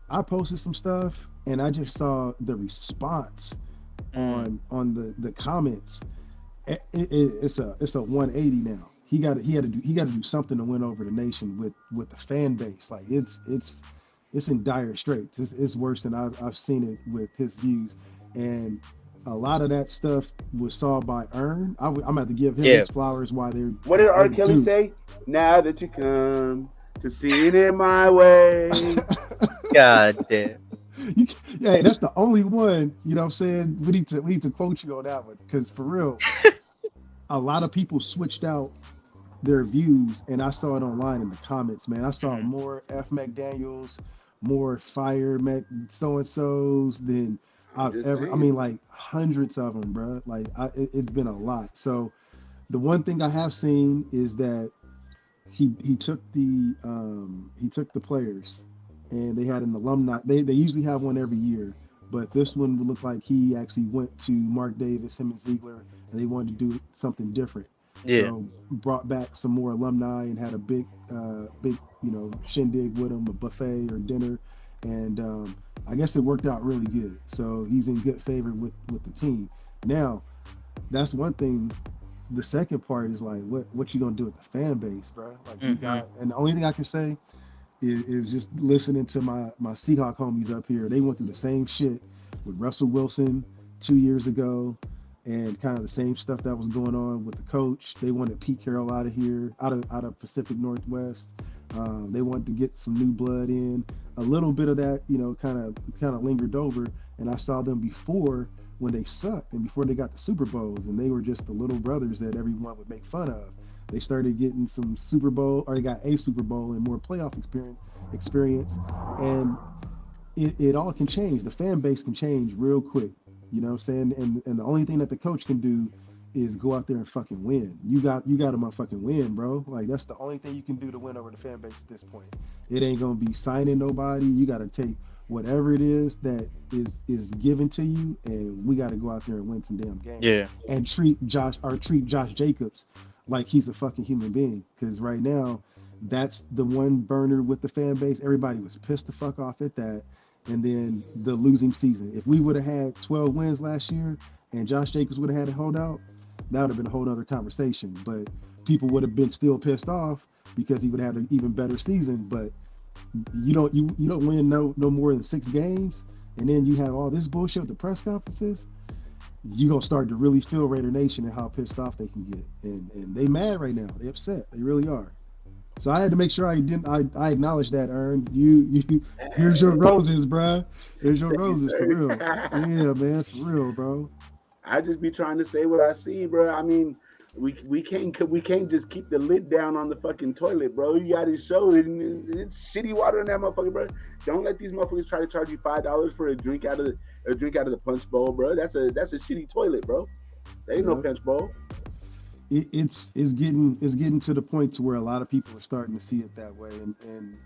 I posted some stuff and I just saw the response on the comments. It's a 180 now. He had to do something to win over the nation with the fan base. Like it's in dire straits. It's worse than I've seen it with his views, and a lot of that stuff was saw by Earn. I'm about to give him his flowers. Why they're what did R. Kelly say? Now that you come to see it my way. God damn. Yeah, that's the only one. You know what I'm saying? We need to quote you on that one, because for real, a lot of people switched out their views, and I saw it online in the comments. Man, I saw more F McDaniels, more fire Mac so and so's than I've ever. Saying. I mean, like hundreds of them, bro. Like it's been a lot. So the one thing I have seen is that he took the players, and they had an alumni. They usually have one every year, but this one would look like he actually went to Mark Davis, him and Ziegler, and they wanted to do something different. Yeah. So brought back some more alumni and had a big shindig with him, a buffet or dinner, and I guess it worked out really good. So he's in good favor with the team. Now, that's one thing. The second part is like, what you gonna do with the fan base, bro? Like you got, and the only thing I can say is just listening to my Seahawk homies up here. They went through the same shit with Russell Wilson 2 years ago, and kind of the same stuff that was going on with the coach. They wanted Pete Carroll out of here, out of Pacific Northwest. They wanted to get some new blood in. A little bit of that, kind of lingered over. And I saw them before when they sucked and before they got the Super Bowls, and they were just the little brothers that everyone would make fun of. They started getting some Super Bowl, or they got a Super Bowl and more playoff experience, and it all can change. The fan base can change real quick. You know what I'm saying? And the only thing that the coach can do is go out there and fucking win. You got to motherfucking win, bro. Like, that's the only thing you can do to win over the fan base at this point. It ain't gonna be signing nobody. You got to take whatever it is that is given to you, and we got to go out there and win some damn games. Yeah. And treat Josh Jacobs like he's a fucking human being, because right now that's the one burner with the fan base. Everybody was pissed the fuck off at that. And then the losing season. If we would have had 12 wins last year and Josh Jacobs would have had to hold out, that would have been a whole other conversation. But people would have been still pissed off because he would have had an even better season. But you don't win no more than 6 games, and then you have all this bullshit with the press conferences. You're gonna start to really feel Raider Nation and how pissed off they can get. And they mad right now. They upset. They really are. So I had to make sure I acknowledge that, Ern. You here's your roses, bro. Here's your roses, for real. Yeah, man, for real, bro. I just be trying to say what I see, bro. I mean, we can't just keep the lid down on the fucking toilet, bro. You gotta show it. It's shitty water in that motherfucker, bro. Don't let these motherfuckers try to charge you $5 for a drink out of the punch bowl, bro. That's a shitty toilet, bro. There ain't no punch bowl. It's getting to the point to where a lot of people are starting to see it that way, and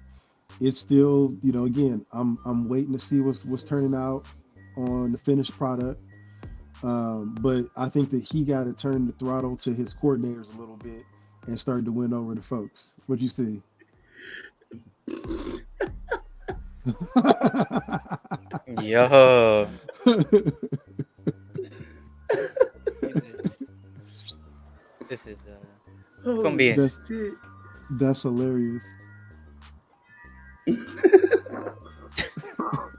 it's still, again, I'm waiting to see what's turning out on the finished product, but I think that he got to turn the throttle to his coordinators a little bit and start to win over the folks. What you see? Yo. This is it's gonna be that's hilarious.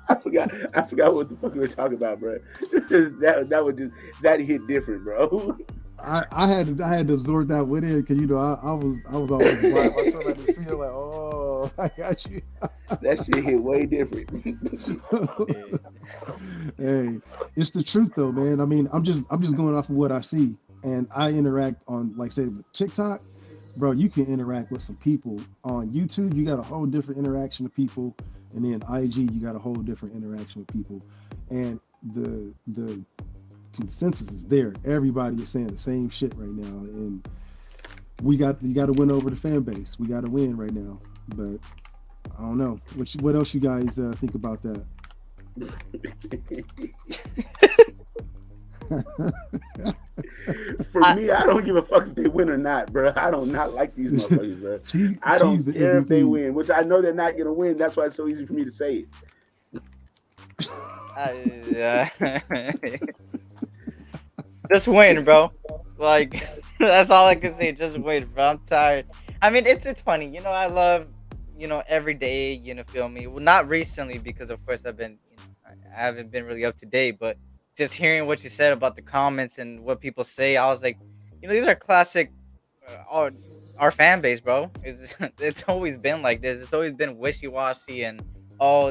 I forgot what the fuck we were talking about, bro. that hit different, bro. I had to absorb that with it, because I was always blind myself at the scene, like, oh, I got you. That shit hit way different. Hey, it's the truth though, man. I mean, I'm just going off of what I see. And I interact on, like, say, with TikTok, bro. You can interact with some people. On YouTube, you got a whole different interaction with people, and then IG, you got a whole different interaction with people. And the consensus is there. Everybody is saying the same shit right now, and you got to win over the fan base. We got to win right now. But I don't know. What else you guys think about that? For I, me, I don't give a fuck if they win or not, bro. I do not like these motherfuckers, bro. I She's don't the care if they MVP. win, which I know they're not gonna win. That's why it's so easy for me to say I just win, bro. Like that's all I can say. Just win, bro. I'm tired. I mean, it's funny. I love every day. Feel me? Well, not recently because of course I've been I haven't been really up to date, but just hearing what you said about the comments and what people say, I was like, these are classic. Our fan base, bro. It's always been like this. It's always been wishy washy, and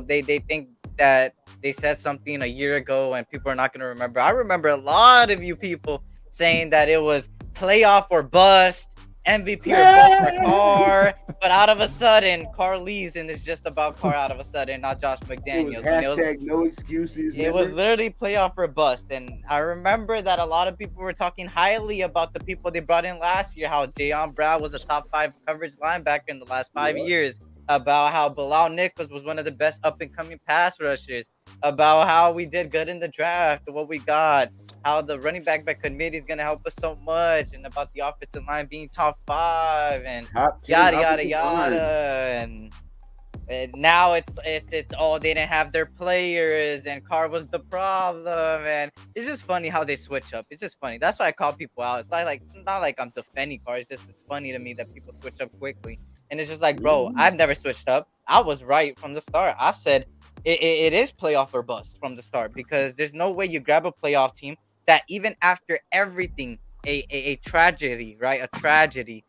they think that they said something a year ago and people are not gonna remember. I remember a lot of you people saying that it was playoff or bust, MVP or bust for it. Carr, but out of a sudden, Carr leaves and it's just about Carr out of a sudden, not Josh It was McDaniels. When hashtag no excuses. it was Remember? literally playoff or bust. And I remember that a lot of people were talking highly about the people they brought in last year, how Jayon Brown was a top 5 coverage linebacker in the last 5 years, about how Bilal Nichols was one of the best up and coming pass rushers, about how we did good in the draft, what we got, how the running back by committee is going to help us so much, and about the offensive line being top 5 and Top 10 yada, yada, offensive line. yada. And now it's oh, they didn't have their players and Carr was the problem, and it's just funny how they switch up. It's just funny. That's why I call people out. It's not like I'm defending Carr. It's funny to me that people switch up quickly, and it's just like, bro, Mhm. I've never switched up. I was right from the start. I said it is playoff or bust from the start, because there's no way you grab a playoff team that even after everything, a tragedy, right, a tragedy,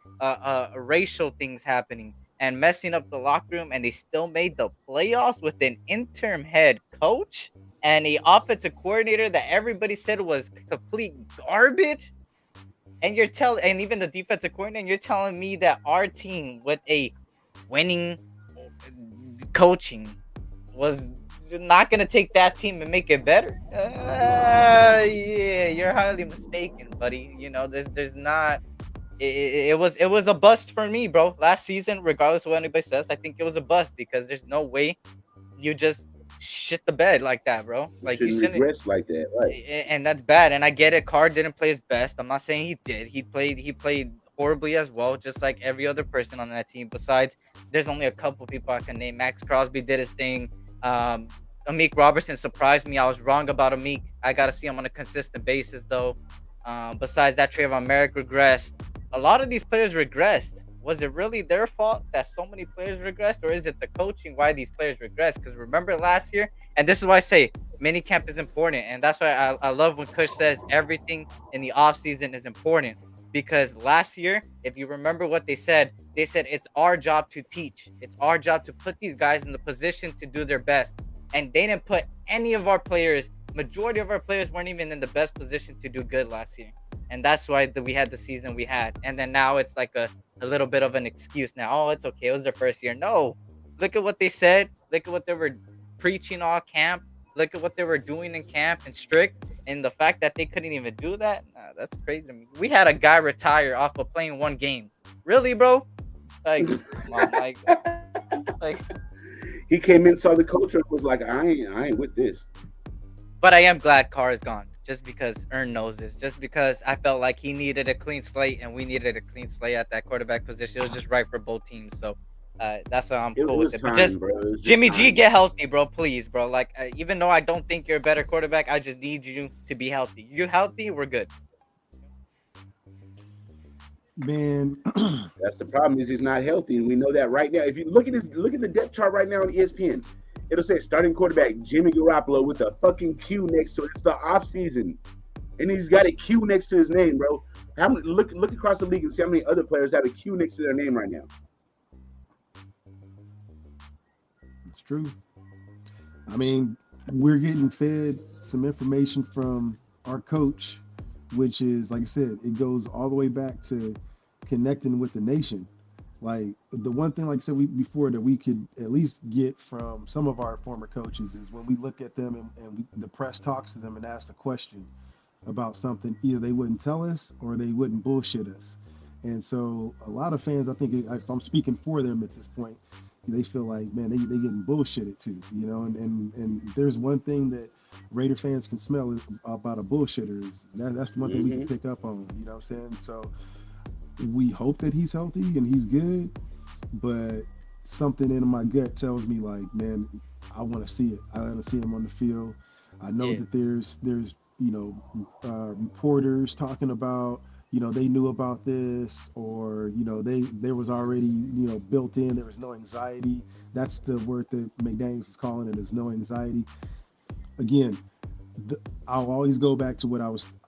racial things happening and messing up the locker room, and they still made the playoffs with an interim head coach and a offensive coordinator that everybody said was complete garbage. And even the defensive coordinator, and you're telling me that our team with a winning coaching was not gonna take that team and make it better? Yeah, you're highly mistaken, buddy. There's not. It was a bust for me, bro. Last season, regardless of what anybody says, I think it was a bust because there's no way you just shit the bed like that, bro. You Like you shouldn't shouldn't, regress like that, right? and that's bad. And I get it. Carr didn't play his best. I'm not saying he did. He played horribly as well, just like every other person on that team. Besides, there's only a couple people I can name. Max Crosby did his thing. Um, Amik Robertson surprised me. I was wrong about Amik. I gotta see him on a consistent basis though. Besides that, Trayvon Merrick regressed. A lot of these players regressed. Was it really their fault that so many players regressed, or is it the coaching why these players regressed? Because remember last year, and this is why I say minicamp is important, and that's why I love when Kush says everything in the offseason is important. Because last year, if you remember what they said it's our job to teach. It's our job to put these guys in the position to do their best. And they didn't put any of our players, majority of our players weren't even in the best position to do good last year. And that's why we had the season we had. And then now it's like a little bit of an excuse now. Oh, it's okay. It was their first year. No. Look at what they said. Look at what they were preaching all camp. Look at what they were doing in camp and strict. And the fact that they couldn't even do that, nah, that's crazy to me. We had a guy retire off of playing one game. Really, bro? Like, come on, like He came in, saw the culture, and was like, I ain't with this. but I am glad Carr is gone. Just because Ern knows this. Just because I felt like he needed a clean slate and we needed a clean slate at that quarterback position. It was just right for both teams. So that's why I'm It cool was with it. But time, just bro. It was just Jimmy G, time. get healthy, bro. Please, bro. Like, even though I don't think you're a better quarterback, I just need you to be healthy. You healthy, we're good. Man, That's the problem is he's not healthy, and we know that right now. If you look at the depth chart right now on ESPN, it'll say starting quarterback Jimmy Garoppolo with a fucking Q next to it. It's the off season, and he's got a Q next to his name, bro. How many, look across the league and see how many other players have a Q next to their name right now. it's true. I mean, we're getting fed some information from our coach, which is, like I said, it goes all the way back to connecting with the nation. Like the one thing, like I said, before that we could at least get from some of our former coaches is when we look at them the press talks to them and ask the question about something, either they wouldn't tell us or they wouldn't bullshit us. And so a lot of fans, I think, if I'm speaking for them at this point, they feel like, man, they getting bullshitted too, you know. And there's one thing that Raider fans can smell about a bullshitter is that's the one thing we can pick up on, you know what I'm saying? So we hope that he's healthy and he's good, but something in my gut tells me like, man, I want to see it. I want to see him on the field. I know Yeah. that there's reporters talking about, they knew about this, or there was already built in. There was no anxiety. That's the word that McDaniels is calling it, is no anxiety. Again, I'll always go back to what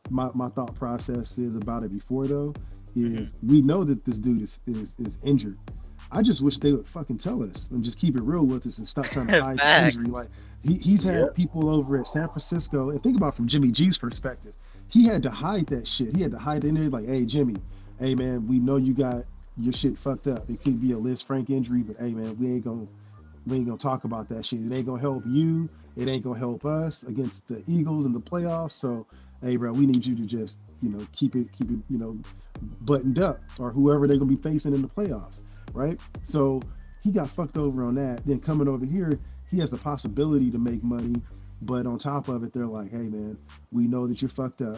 my thought process is about it before, though, is we know that this dude is injured. I just wish they would fucking tell us and just keep it real with us and stop trying to hide the injury. Like he's had people over at San Francisco, and think about from Jimmy G's perspective, he had to hide that shit. He had to hide the injury. Like, hey Jimmy, hey man, we know you got your shit fucked up. It could be a Liz Frank injury, but hey man, we ain't gonna talk about that shit. It ain't gonna help you. It ain't gonna help us against the Eagles in the playoffs. So, hey, bro, we need you to just, keep it, buttoned up, or whoever they're gonna be facing in the playoffs, right? So he got fucked over on that. Then coming over here, he has the possibility to make money, but on top of it, they're like, hey, man, we know that you're fucked up.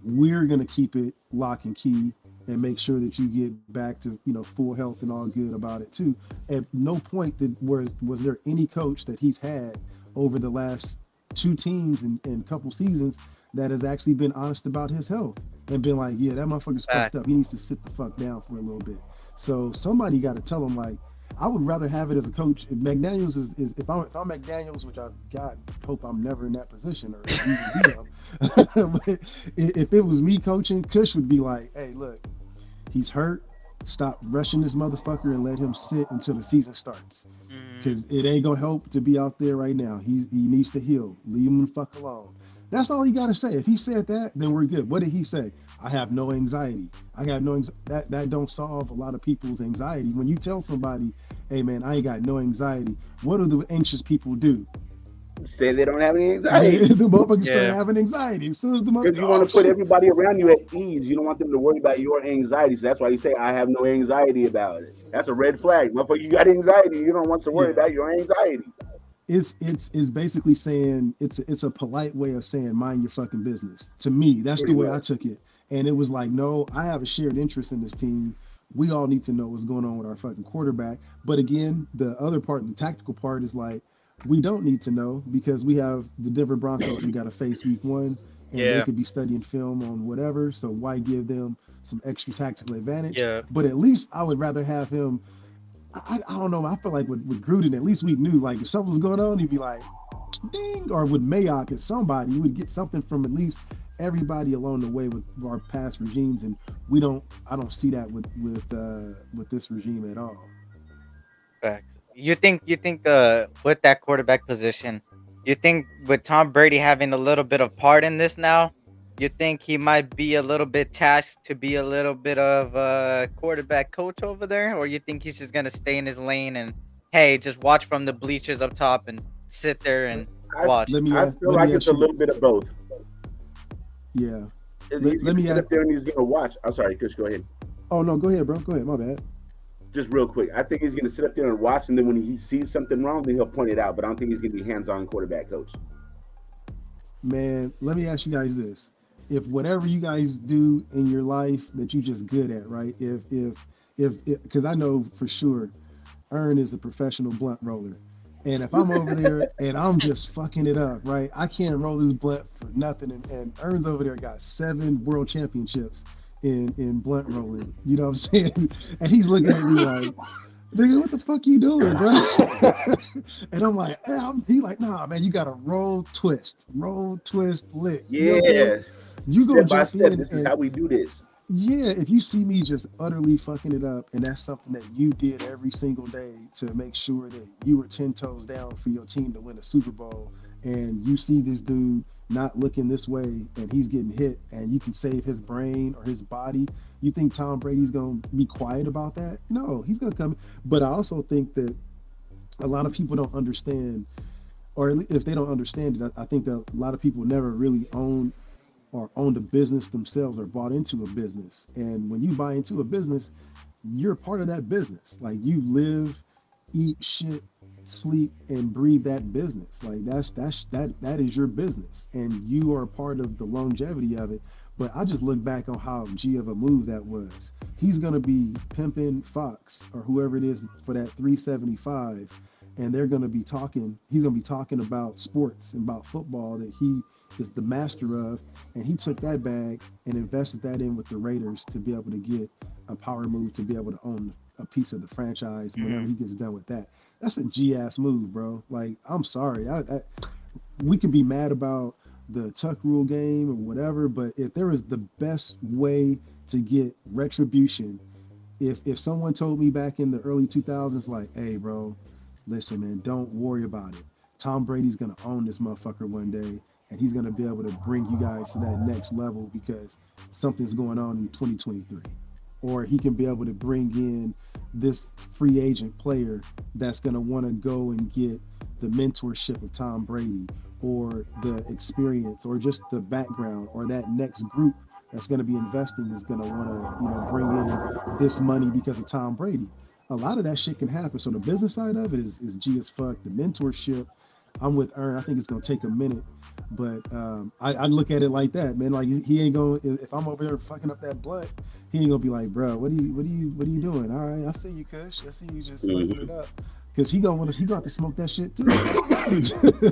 We're gonna keep it lock and key and make sure that you get back to full health and all good about it too. At no point was there any coach that he's had over the last two teams and couple seasons that has actually been honest about his health and been like, yeah, that motherfucker's fucked up. He needs to sit the fuck down for a little bit. So somebody got to tell him, like, I would rather have it as a coach. If McDaniels is if I'm McDaniels, which I God hope I'm never in that position or even be him. But if it was me coaching, Kush would be like, hey, look, he's hurt. Stop rushing this motherfucker and let him sit until the season starts. Because it ain't gonna help to be out there right now. He needs to heal. Leave him the fuck alone. That's all you gotta say. If he said that, then we're good. What did he say? I have no anxiety. I got no anxiety. That don't solve a lot of people's anxiety. When you tell somebody, hey man, I ain't got no anxiety, what do the anxious people do? Say they don't have any anxiety. The motherfuckers start having anxiety. As soon as the because you want to put everybody around you at ease. You don't want them to worry about your anxiety. So that's why you say, I have no anxiety about it. That's a red flag. Motherfucker, you got anxiety. You don't want to worry about your anxiety. It's basically saying it's a polite way of saying mind your fucking business. To me, that's the way I took it. And it was like, no, I have a shared interest in this team. We all need to know what's going on with our fucking quarterback. But again, the other part, the tactical part, is like, we don't need to know because we have the Denver Broncos we got to face week 1, and they could be studying film on whatever. So why give them some extra tactical advantage? Yeah. But at least I would rather have him. I don't know. I feel like with Gruden, at least we knew, like, if something was going on, he'd be like, ding. Or with Mayock or somebody, you would get something from at least everybody along the way with our past regimes, and I don't see that with this regime at all. Facts. You think with that quarterback position, you think with Tom Brady having a little bit of part in this now, you think he might be a little bit tasked to be a little bit of a quarterback coach over there, or you think he's just gonna stay in his lane and, hey, just watch from the bleachers up top and sit there and watch? I feel like it's a little bit of both. Yeah. He's gonna sit up there and he's gonna watch. I'm sorry, Kush, go ahead. Oh no, go ahead, bro. Go ahead. My bad. Just real quick, I think he's going to sit up there and watch, and then when he sees something wrong, then he'll point it out. But I don't think he's going to be hands-on quarterback coach. Man, let me ask you guys this: if whatever you guys do in your life that you just good at, right? If because I know for sure, Ern is a professional blunt roller, and if I'm over there and I'm just fucking it up, right? I can't roll this blunt for nothing, and Ern's over there got 7 world championships in blunt rolling, you know what I'm saying? And he's looking at me like, nigga, what the fuck you doing, bro? And I'm like, he like, nah, man, you gotta roll, twist, lick. Yeah. You step go by jump step. in. This is how we do this. Yeah, if you see me just utterly fucking it up, and that's something that you did every single day to make sure that you were 10 toes down for your team to win a Super Bowl, and you see this dude not looking this way and he's getting hit and you can save his brain or his body, you think Tom Brady's going to be quiet about that? No, he's going to come. But I also think that a lot of people don't understand, or if they don't understand it, I think that a lot of people never really owned a business themselves or bought into a business. And when you buy into a business, you're part of that business. Like, you live eat, shit, sleep, and breathe that business. Like that is your business, and you are a part of the longevity of it. But I just look back on how G of a move that was. He's gonna be pimping Fox or whoever it is for that 375, and they're gonna be talking. He's gonna be talking about sports and about football that he is the master of, and he took that bag and invested that in with the Raiders to be able to get a power move to be able to own a piece of the franchise whenever he gets done with that. That's a G ass move, bro. Like, I'm sorry. We can be mad about the Tuck rule game or whatever, but if there is the best way to get retribution, if someone told me back in the early 2000s, like, hey, bro, listen, man, don't worry about it. Tom Brady's gonna own this motherfucker one day, and he's gonna be able to bring you guys to that next level because something's going on in 2023. Or he can be able to bring in this free agent player that's going to want to go and get the mentorship of Tom Brady or the experience or just the background, or that next group that's going to be investing is going to want to, bring in this money because of Tom Brady. A lot of that shit can happen. So the business side of it is G as fuck. The mentorship, I'm with Ern. I think it's gonna take a minute, but I look at it like that, man. Like, he ain't gonna, if I'm over there fucking up that blood, he ain't gonna be like, bro, what are you doing? All right, I see you, Kush. I see you just smoking it up, because he gonna have to smoke that shit too.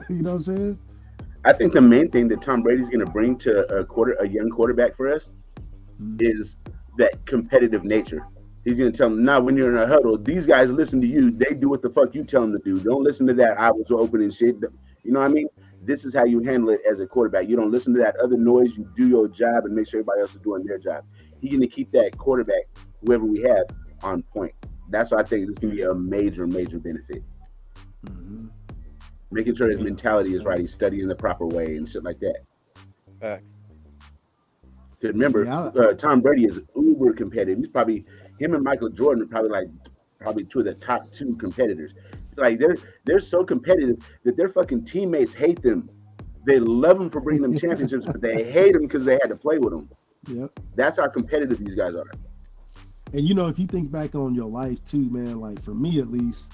You know what I'm saying? I think the main thing that Tom Brady's gonna bring to a young quarterback for us is that competitive nature. He's going to tell them, now when you're in a huddle, these guys listen to you. They do what the fuck you tell them to do. Don't listen to that I was open and shit. You know what I mean? This is how you handle it as a quarterback. You don't listen to that other noise. You do your job and make sure everybody else is doing their job. He's going to keep that quarterback, whoever we have, on point. That's why I think this can be a major, major benefit. Mm-hmm. Making sure his mentality is right. He's studying the proper way and shit like that. Facts. Remember, Tom Brady is uber competitive. He's probably, him and Michael Jordan are probably two of the top two competitors. Like, they're so competitive that their fucking teammates hate them. They love them for bringing them championships, but they hate them because they had to play with them. Yep. That's how competitive these guys are. And if you think back on your life too, man, like for me at least,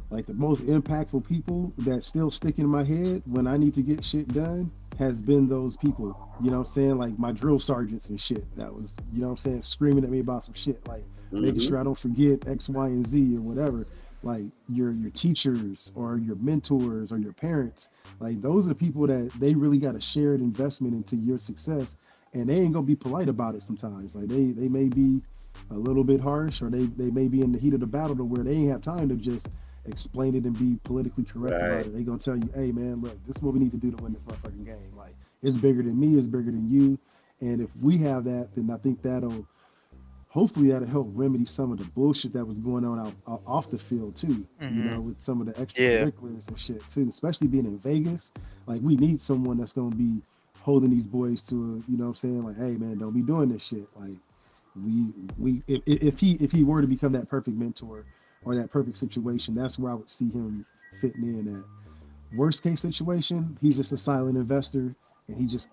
like the most impactful people that still stick in my head when I need to get shit done has been those people, you know what I'm saying? Like my drill sergeants and shit. That was, you know what I'm saying, screaming at me about some shit, like making sure I don't forget X, Y, and Z or whatever. Like your teachers or your mentors or your parents, like those are people that they really got a shared investment into your success, and they ain't gonna be polite about it sometimes. Like they may be a little bit harsh, or they may be in the heat of the battle to where they ain't have time to just explain it and be politically correct about it. They gonna tell you, hey man, look, this is what we need to do to win this motherfucking game. Like, it's bigger than me, it's bigger than you. And if we have that, then I think hopefully that'll help remedy some of the bullshit that was going on out off the field too. With some of the extracurriculars and shit too, especially being in Vegas. Like, we need someone that's gonna be holding these boys to a, you know what I'm saying, like, hey man, don't be doing this shit. Like, if he were to become that perfect mentor or that perfect situation, that's where I would see him fitting in at. Worst case situation, he's just a silent investor and he just,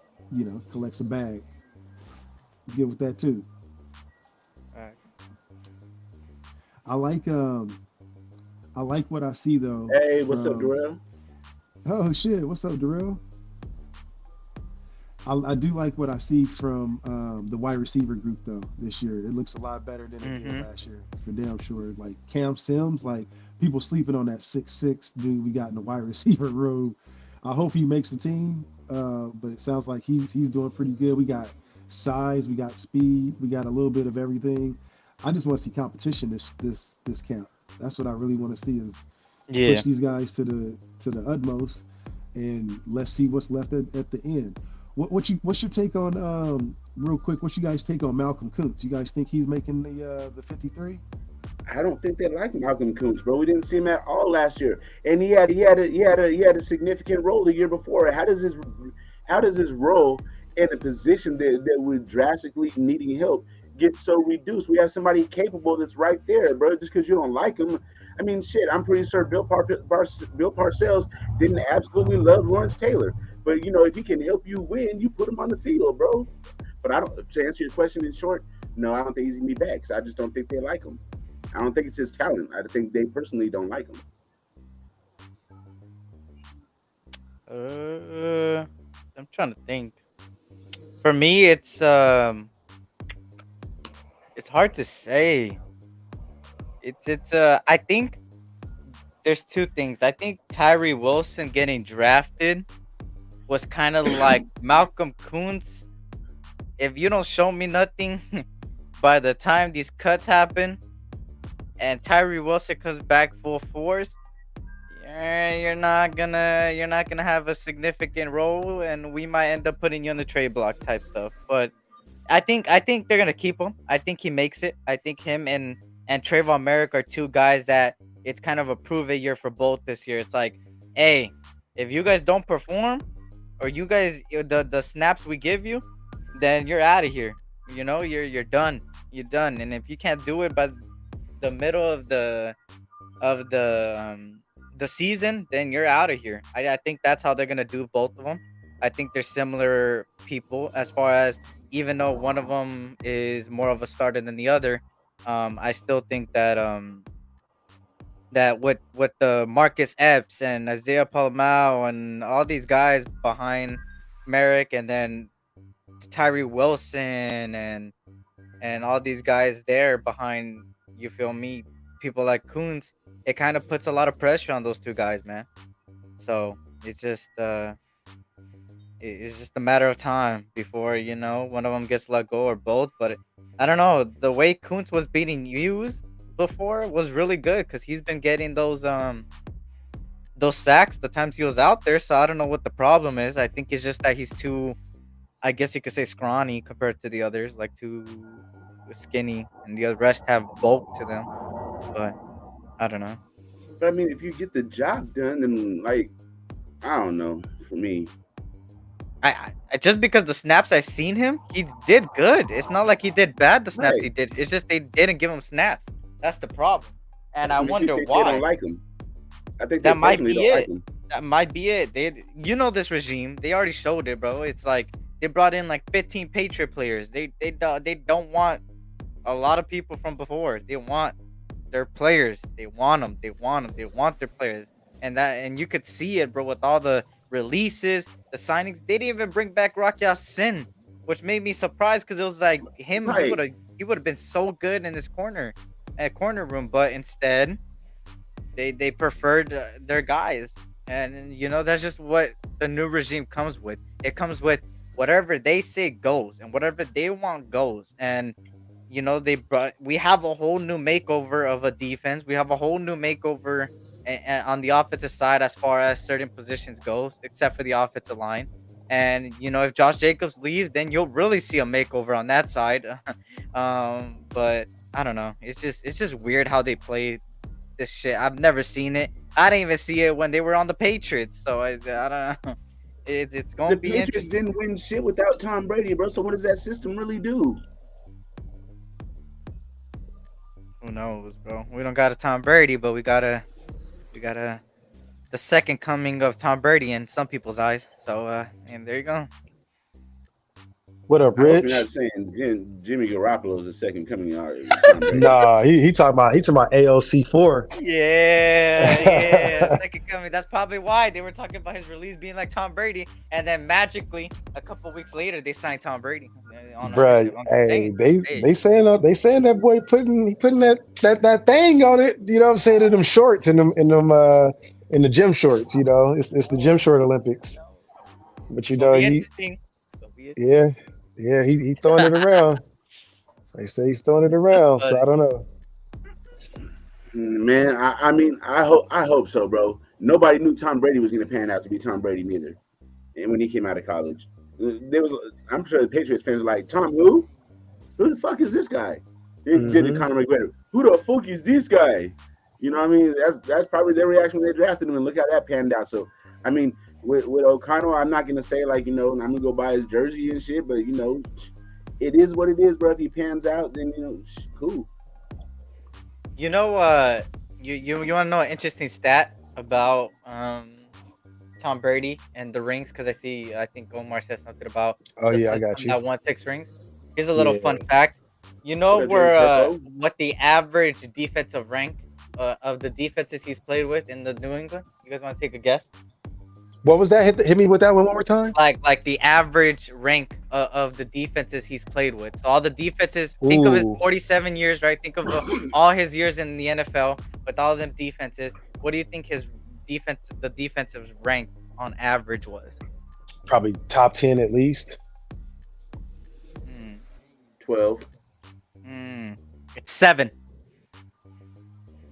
collects a bag. Good with that too. All right. I like what I see though. Hey, what's up, Darrell? Oh shit, what's up, Darrell? I do like what I see from the wide receiver group though this year. It looks a lot better than it did last year, for damn sure. Like Cam Sims, like people sleeping on that 6'6" dude we got in the wide receiver room. I hope he makes the team, but it sounds like he's doing pretty good. We got size, we got speed, we got a little bit of everything. I just want to see competition this camp. That's what I really want to see, is push these guys to the utmost, and let's see what's left at the end. What's your take on real quick? What's you guys take on Malcolm Kuntz? You guys think he's making the 53? I don't think they like Malcolm Kuntz, bro. We didn't see him at all last year, and he had a significant role the year before. How does his role in a position that we're drastically needing help get so reduced? We have somebody capable that's right there, bro. Just because you don't like him, I mean, shit. I'm pretty sure Bill Parcells didn't absolutely love Lawrence Taylor, but if he can help you win, you put him on the field, bro. But to answer your question in short, no, I don't think he's gonna be back. Cause I just don't think they like him. I don't think it's his talent. I think they personally don't like him. I'm trying to think. For me, it's hard to say. It's I think there's two things. I think Tyree Wilson getting drafted was kind of like Malcolm Kuntz. If you don't show me nothing by the time these cuts happen and Tyree Wilson comes back full force, you're not gonna have a significant role, and we might end up putting you on the trade block type stuff. But I think they're gonna keep him. I think he makes it. I think him and Trayvon Merrick are two guys that it's kind of a prove it year for both this year. It's like, hey, if you guys don't perform, or you guys the snaps we give you, then you're out of here. You're done. You're done. And if you can't do it by the middle of the season, then you're out of here. I think that's how they're gonna do both of them. I think they're similar people as far as, even though one of them is more of a starter than the other. I still think that with the Marcus Epps and Isaiah Palomao and all these guys behind Merrick, and then Tyree Wilson and all these guys there behind, you feel me, people like Coons, it kind of puts a lot of pressure on those two guys, man. So it's just a matter of time before one of them gets let go, or both. But I don't know, the way Kuntz was being used before was really good because he's been getting those sacks the times he was out there. So I don't know what the problem is. I think it's just that he's too, I guess you could say, scrawny compared to the others, like too skinny, and the rest have bulk to them. But I don't know. But I mean, if you get the job done, then like, I don't know. For me, Just because the snaps I seen him, he did good. It's not like he did bad. The snaps right? he did. It's just they didn't give him snaps. That's the problem. And I What makes you wonder think they don't why. like him? I think they That might personally be don't like it. him. That might be it. This regime. They already showed it, bro. It's like they brought in like 15 Patriot players. They don't want a lot of people from before. They want their players. They want them. They want them. They want their players. And you could see it, bro, with all the releases, the signings. They didn't even bring back Rock Sin, which made me surprised because it was like him. Right. He would have been so good in this corner room, but instead they preferred their guys. And that's just what the new regime comes with. It comes with whatever they say goes, and whatever they want goes. And we have a whole new makeover of a defense. We have a whole new makeover on the offensive side as far as certain positions goes, except for the offensive line. And if Josh Jacobs leaves, then you'll really see a makeover on that side. But I don't know. It's just weird how they play this shit. I've never seen it. I didn't even see it when they were on the Patriots. So I don't know. It's going The to be Patriots interesting. didn't win shit without Tom Brady, bro. So what does that system really do? Who knows, bro? We don't got a Tom Brady, but we got a the second coming of Tom Brady in some people's eyes. So and there you go. What up, I hope you're Rich? not saying Jimmy Garoppolo is the second coming of Tom Brady. Nah, he talking about AOC4. Yeah, second coming. That's probably why they were talking about his release being like Tom Brady, and then magically a couple weeks later they signed Tom Brady on Bruh, hey, they saying that boy putting that thing on it. You know what I'm saying? In them shorts, in the gym shorts. It's the gym short Olympics. But It'll be interesting. It'll be interesting. yeah, he throwing it around. They say he's throwing it around, so I don't know. Man, I mean, I hope so, bro. Nobody knew Tom Brady was going to pan out to be Tom Brady neither. And when he came out of college, I'm sure the Patriots fans were like, Tom who? Who the fuck is this guy? They did the Conor McGregor. Who the fuck is this guy? You know what I mean? That's probably their reaction when they drafted him, and look how that panned out. So, I mean, with O'Connell, I'm not gonna say like, I'm gonna go buy his jersey and shit, but it is what it is, bro. If he pans out, then cool. You want to know an interesting stat about Tom Brady and the rings? Because I think Omar said something about Oh the yeah, I system got you. that won 6 rings. Here's a little Yeah. fun fact. You know What up, where James Purple? what the average defensive rank of the defenses he's played with in the New England? You guys want to take a guess? What was that? Hit me with that one more time. Like the average rank of the defenses he's played with. So all the defenses. Think of his Ooh. 47 years, right? Think of all his years in the NFL with all them defenses. What do you think his the defensive rank on average was? Probably top 10 at least. Hmm. 12. It's 7.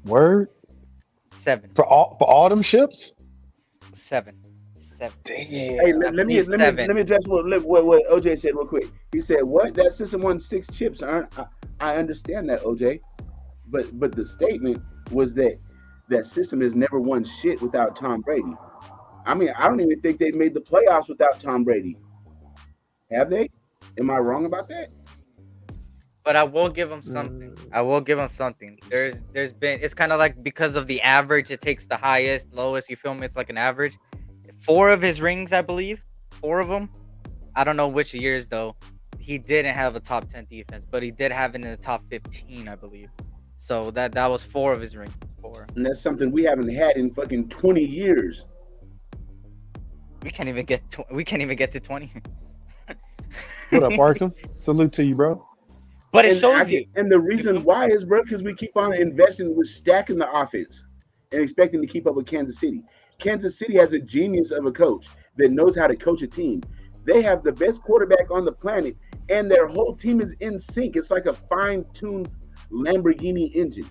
Word 7. for all them ships. 7. Hey, Damn. let me address what OJ said real quick. He said, "What? That system won 6 chips." I understand that, OJ, but the statement was that that system has never won shit without Tom Brady. I mean, I don't even think they've made the playoffs without Tom Brady. Have they? Am I wrong about that? But I will give him something. I will give him something. There's been, it's kind of like, because of the average, it takes the highest, lowest. You feel me? It's like an average. 4 of his rings, I believe. 4 of them. I don't know which years though. He didn't have a top 10 defense, but he did have it in the top 15, I believe. So that was 4 of his rings. 4. And that's something we haven't had in fucking 20 years. We can't even get to 20. What up, Arkham? Salute to you, bro. But it shows you. And the reason why is, bro, because we keep on investing with stacking the offense and expecting to keep up with Kansas City. Kansas City has a genius of a coach that knows how to coach a team. They have the best quarterback on the planet, and their whole team is in sync. It's like a fine-tuned Lamborghini engine.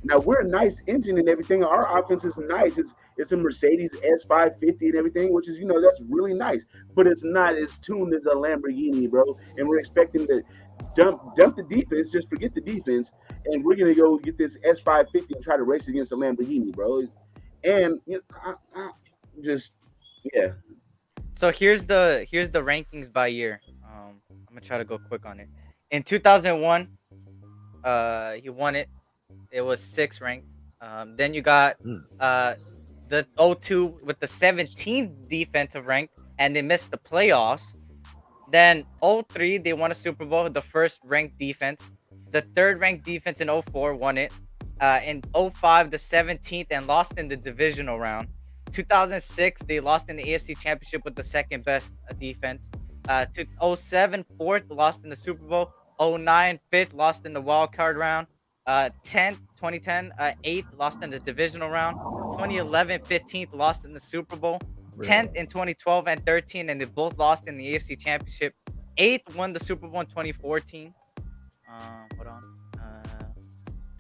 Now, we're a nice engine and everything. Our offense is nice. It's a Mercedes S550 and everything, which is, that's really nice. But it's not as tuned as a Lamborghini, bro. And we're expecting to dump the defense, just forget the defense, and we're going to go get this S550 and try to race against a Lamborghini, bro. And yeah. So here's the rankings by year. I'm gonna try to go quick on it. In 2001, he won it. It was 6th ranked. Then you got the 02 with the 17th defensive rank, and they missed the playoffs. Then 03, they won a Super Bowl with the 1st ranked defense. The 3rd ranked defense in 04 won it. In 05, the 17th, and lost in the divisional round. 2006, they lost in the AFC Championship with the 2nd best defense. 07, 4th, lost in the Super Bowl. 09, 5th, lost in the wild card round. 2010, 8th, lost in the divisional round. 2011, 15th, lost in the Super Bowl. 10th in 2012 and 13, and they both lost in the AFC Championship. 8th, won the Super Bowl in 2014. Hold on.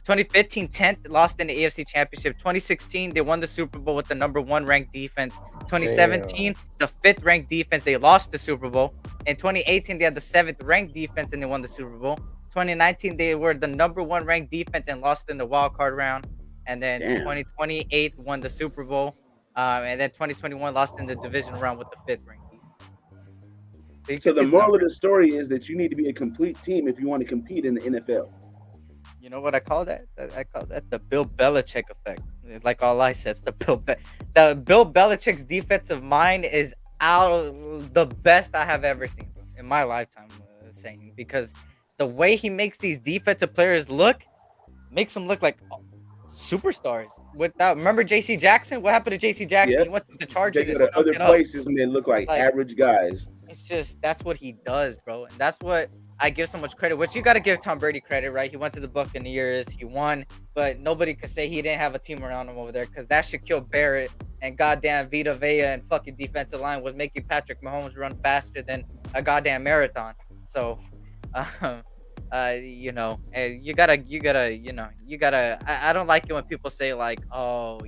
2015, 10th, lost in the AFC Championship. 2016, they won the Super Bowl with the number 1 ranked defense. 2017, the 5th ranked defense, they lost the Super Bowl. In 2018, they had the 7th ranked defense and they won the Super Bowl. 2019, they were the number 1 ranked defense and lost in the wild card round. And then 2028 won the Super Bowl. And then 2021 lost in the division round with the 5th ranked defense. So the moral of the story is that you need to be a complete team if you want to compete in the NFL. You know what I call that? I call that the Bill Belichick effect. Like all I said, it's the Bill Belichick's defensive mind is out of the best I have ever seen in my lifetime. Saying, because the way he makes these defensive players look makes them look like superstars. Remember J.C. Jackson? What happened to J.C. Jackson? Yep. He went to the Chargers. They go to other places and they look like average guys. It's just, that's what he does, bro. And that's what I give so much credit, which you got to give Tom Brady credit, right? He went to the Buccaneers, he won, but nobody could say he didn't have a team around him over there, because that Shaquille Barrett and goddamn Vita Vea and fucking defensive line was making Patrick Mahomes run faster than a goddamn marathon. So, you gotta, I don't like it when people say like, oh,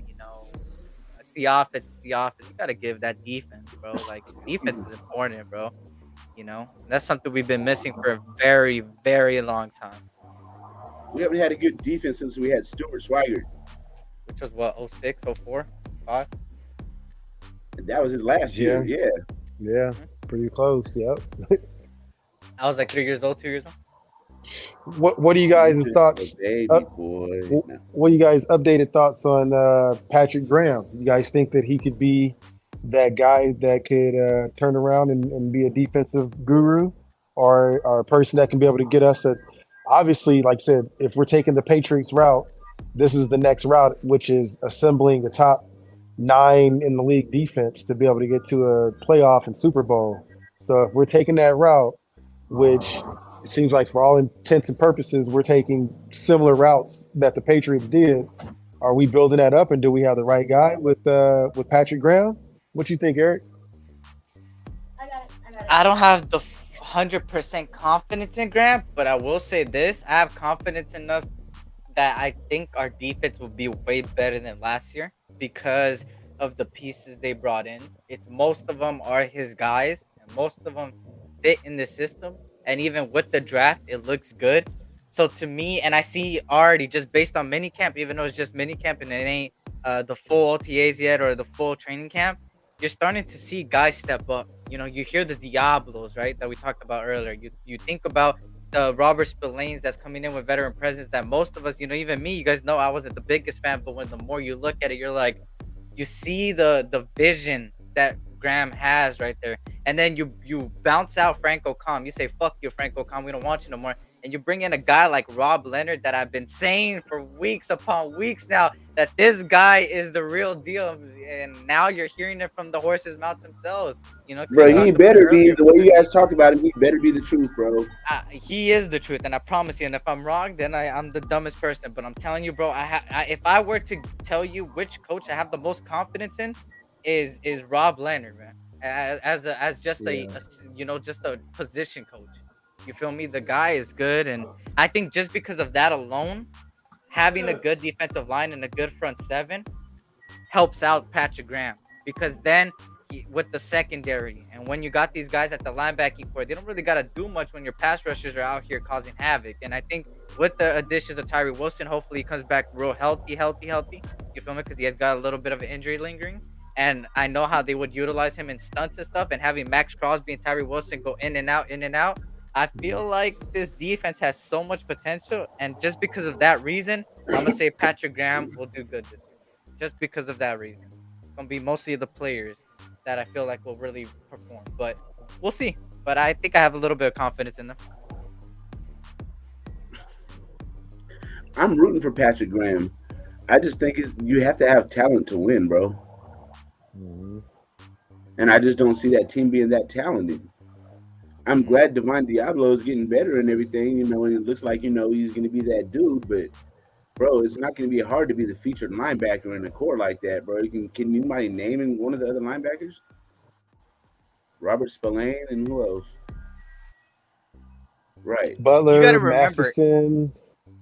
it's the offense. You gotta give that defense, bro. Like, defense is important, bro. That's something we've been missing for a very, very long time. We haven't had a good defense since we had Stuart Swigert. Which was what, 06, 04, 5? That was his last year, yeah. Yeah, pretty close, yep. I was like 3 years old, 2 years old. What are you guys' thoughts? What are you guys' updated thoughts on Patrick Graham? You guys think that he could be that guy that could turn around and be a defensive guru, or a person that can be able to get us obviously, like I said, if we're taking the Patriots route, this is the next route, which is assembling the top 9 in the league defense to be able to get to a playoff and Super Bowl. So if we're taking that route, which it seems like for all intents and purposes, we're taking similar routes that the Patriots did, are we building that up, and do we have the right guy with Patrick Graham? What you think, Eric? I don't have the 100% confidence in Graham, but I will say this: I have confidence enough that I think our defense will be way better than last year because of the pieces they brought in. It's most of them are his guys, and most of them fit in the system. And even with the draft, it looks good. So to me, and I see already just based on minicamp, even though it's just minicamp and it ain't the full OTAs yet or the full training camp, you're starting to see guys step up. You know, you hear the Diablos, right, that we talked about earlier. You think about the Robert Spillanes that's coming in with veteran presence that most of us, you know, even me, you guys know I wasn't the biggest fan, but when the more you look at it, you're like, you see the vision that Graham has right there. And then you bounce out Franco Com. You say, fuck you, Franco Com, we don't want you no more. And you bring in a guy like Rob Leonard that I've been saying for weeks upon weeks now that this guy is the real deal. And now you're hearing it from the horse's mouth themselves. You know, bro, he better be, the way you guys talk about him, he better be the truth, bro. He is the truth, and I promise you. And if I'm wrong, then I'm the dumbest person. But I'm telling you, bro, if I were to tell you which coach I have the most confidence in, is Rob Leonard, man. As just a you know, just a position coach. You feel me? The guy is good, and I think just because of that alone, having a good defensive line and a good front seven helps out Patrick Graham, because then with the secondary and when you got these guys at the linebacking core, they don't really got to do much when your pass rushers are out here causing havoc. And I think with the additions of Tyree Wilson, hopefully he comes back real healthy. You feel me? Because he has got a little bit of an injury lingering. And I know how they would utilize him in stunts and stuff, and having Max Crosby and Tyree Wilson go in and out. I feel like this defense has so much potential, and just because of that reason, I'm gonna say Patrick Graham will do good this year. Just because of that reason, it's gonna be mostly the players that I feel like will really perform, but we'll see. But I think I have a little bit of confidence in them. I'm rooting for Patrick Graham. I just think you have to have talent to win, bro. Mm-hmm. And I just don't see that team being that talented. I'm glad Divine Diablo is getting better and everything, you know, and it looks like, you know, he's going to be that dude. But, bro, it's not going to be hard to be the featured linebacker in a core like that, bro. Can anybody name one of the other linebackers? Robert Spillane and who else? Right. Butler, you gotta remember, Masterson.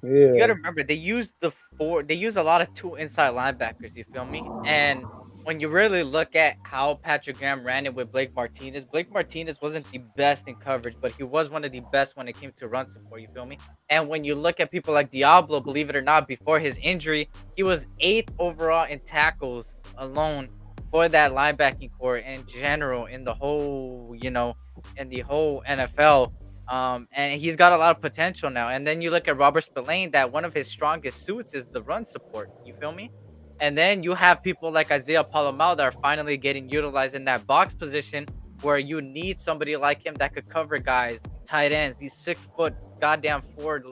Yeah. You got to remember, they use a lot of 2 inside linebackers, you feel me? And when you really look at how Patrick Graham ran it with Blake Martinez wasn't the best in coverage, but he was one of the best when it came to run support, you feel me? And when you look at people like Diablo, believe it or not, before his injury, he was 8th overall in tackles alone for that linebacking core in general in the whole, you know, in the whole NFL. And he's got a lot of potential now. And then you look at Robert Spillane, that one of his strongest suits is the run support, you feel me? And then you have people like Isaiah Palomar that are finally getting utilized in that box position where you need somebody like him that could cover guys, tight ends, these 6-foot goddamn forward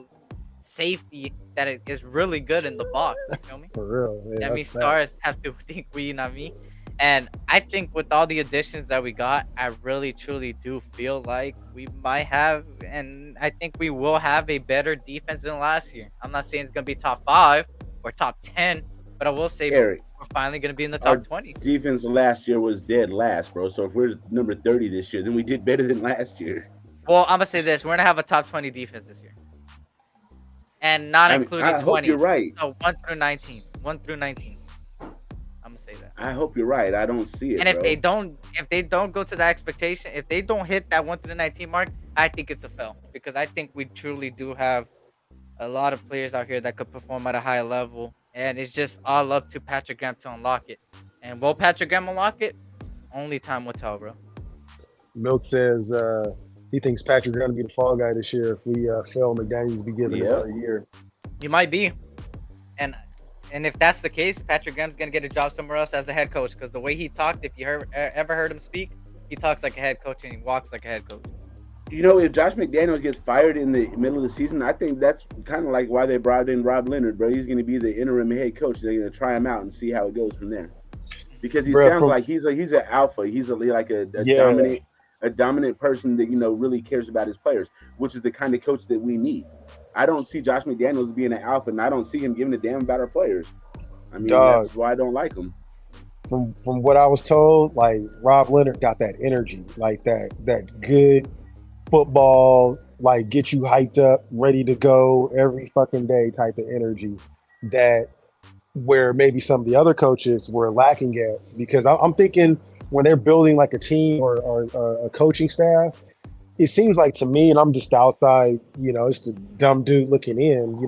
safety that is really good in the box. You feel me? For real. Yeah, I mean, stars have to think we, not me. And I think with all the additions that we got, I really, truly do feel like we might have, and I think we will have a better defense than last year. I'm not saying it's going to be top 5 or top 10, but I will say Eric, we're finally going to be in the top 20. Defense last year was dead last, bro. So if we're number 30 this year, then we did better than last year. Well, I'm going to say this. We're going to have a top 20 defense this year. And not including 20. Hope you're right. So 1 through 19. 1 through 19. I'm going to say that. I hope you're right. I don't see it, And if they don't go to that expectation, if they don't hit that 1 through 19 mark, I think it's a fail. Because I think we truly do have a lot of players out here that could perform at a high level. And it's just all up to Patrick Graham to unlock it. And will Patrick Graham unlock it? Only time will tell, bro. Milk says he thinks Patrick Graham will be the fall guy this year if we fail McDaniels be given another year. He might be. And if that's the case, Patrick Graham's going to get a job somewhere else as a head coach. Because the way he talks, if you ever heard him speak, he talks like a head coach and he walks like a head coach. You know, if Josh McDaniels gets fired in the middle of the season, I think that's kind of like why they brought in Rob Leonard, bro. He's going to be the interim head coach. They're going to try him out and see how it goes from there. Because he Bro, sounds like he's an alpha. He's like a yeah, dominant person that really cares about his players, which is the kind of coach that we need. I don't see Josh McDaniels being an alpha, and I don't see him giving a damn about our players. I mean, dog. that's why I don't like him. From what I was told, like Rob Leonard got that energy, like that good football, like get you hyped up, ready to go every fucking day type of energy that where maybe some of the other coaches were lacking at. Because I'm thinking when they're building like a team or a coaching staff, it seems like to me, and I'm just outside, it's the dumb dude looking in,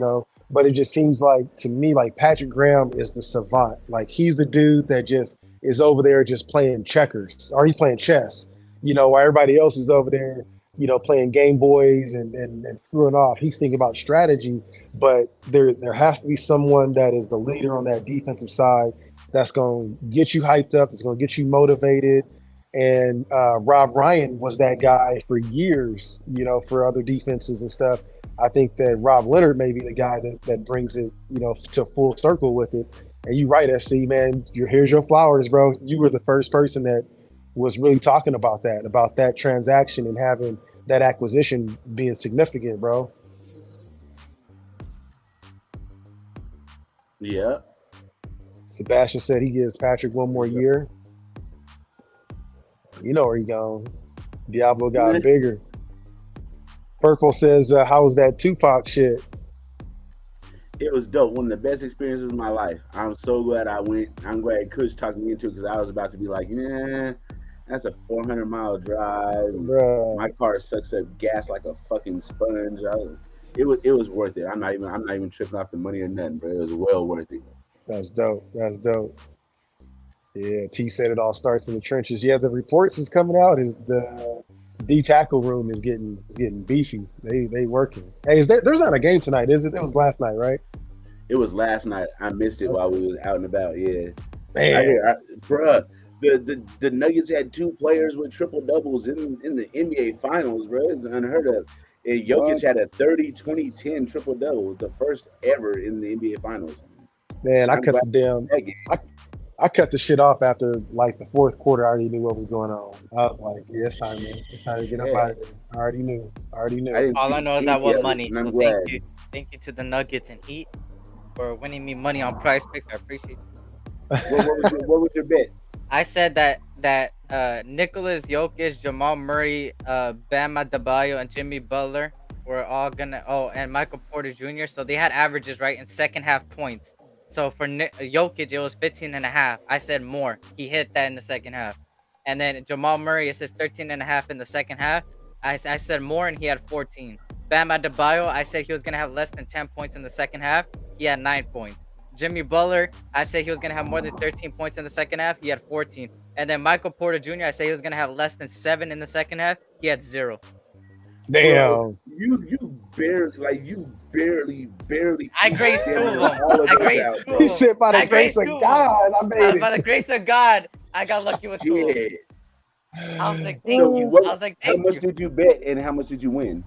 but it just seems like to me, like Patrick Graham is the savant. Like he's the dude that just is over there just playing checkers or he's playing chess, while everybody else is over there, playing Game Boys and screwing off. He's thinking about strategy, but there has to be someone that is the leader on that defensive side that's going to get you hyped up, that's going to get you motivated. And Rob Ryan was that guy for years, for other defenses and stuff. I think that Rob Leonard may be the guy that brings it, to full circle with it. And you're right, SC, man. Here's your flowers, bro. You were the first person that was really talking about that transaction and having that acquisition being significant, bro. Yeah. Sebastian said he gives Patrick one more year. You know where he going. Diablo got bigger. Purple says, how was that Tupac shit? It was dope. One of the best experiences of my life. I'm so glad I went. I'm glad Kush talked me into it because I was about to be like, nah, that's a 400-mile drive. Bruh. My car sucks up gas like a fucking sponge. It was worth it. I'm not even tripping off the money or nothing, but it was well worth it. That's dope. Yeah, T said it all starts in the trenches. Yeah, the reports is coming out is the D tackle room is getting beefy. They working. Hey, there's not a game tonight, is it? It was last night, right? It was last night. I missed it while we was out and about. Yeah, man, bruh. The Nuggets had 2 players with triple doubles in the NBA Finals, bro. It's unheard of. And Jokic had a 30, 20, 10 triple double, the first ever in the NBA Finals. Man, I cut the shit off after like the fourth quarter. I already knew what was going on. I was like, yeah, it's time to get up out of there. I already knew. All I know is I won money. So thank you to the Nuggets and Heat for winning me money on Prize Picks. I appreciate it. What was your bet? I said that Nicholas Jokic, Jamal Murray, Bam Adebayo, and Jimmy Butler were all gonna. Oh, and Michael Porter Jr. So they had averages right in second half points. So for Jokic, it was 15.5. I said more. He hit that in the second half. And then Jamal Murray, it says 13.5 in the second half. I said more, and he had 14. Bam Adebayo, I said he was going to have less than 10 points in the second half. He had 9 points. Jimmy Butler, I said he was going to have more than 13 points in the second half. He had 14. And then Michael Porter Jr., I said he was going to have less than 7 in the second half. He had 0. Damn. Bro, you barely. I graced 2 of them. He said, by the grace of God, I made it. By the grace of God, I got lucky with 2 of them. I was like, thank you. How much did you bet and how much did you win?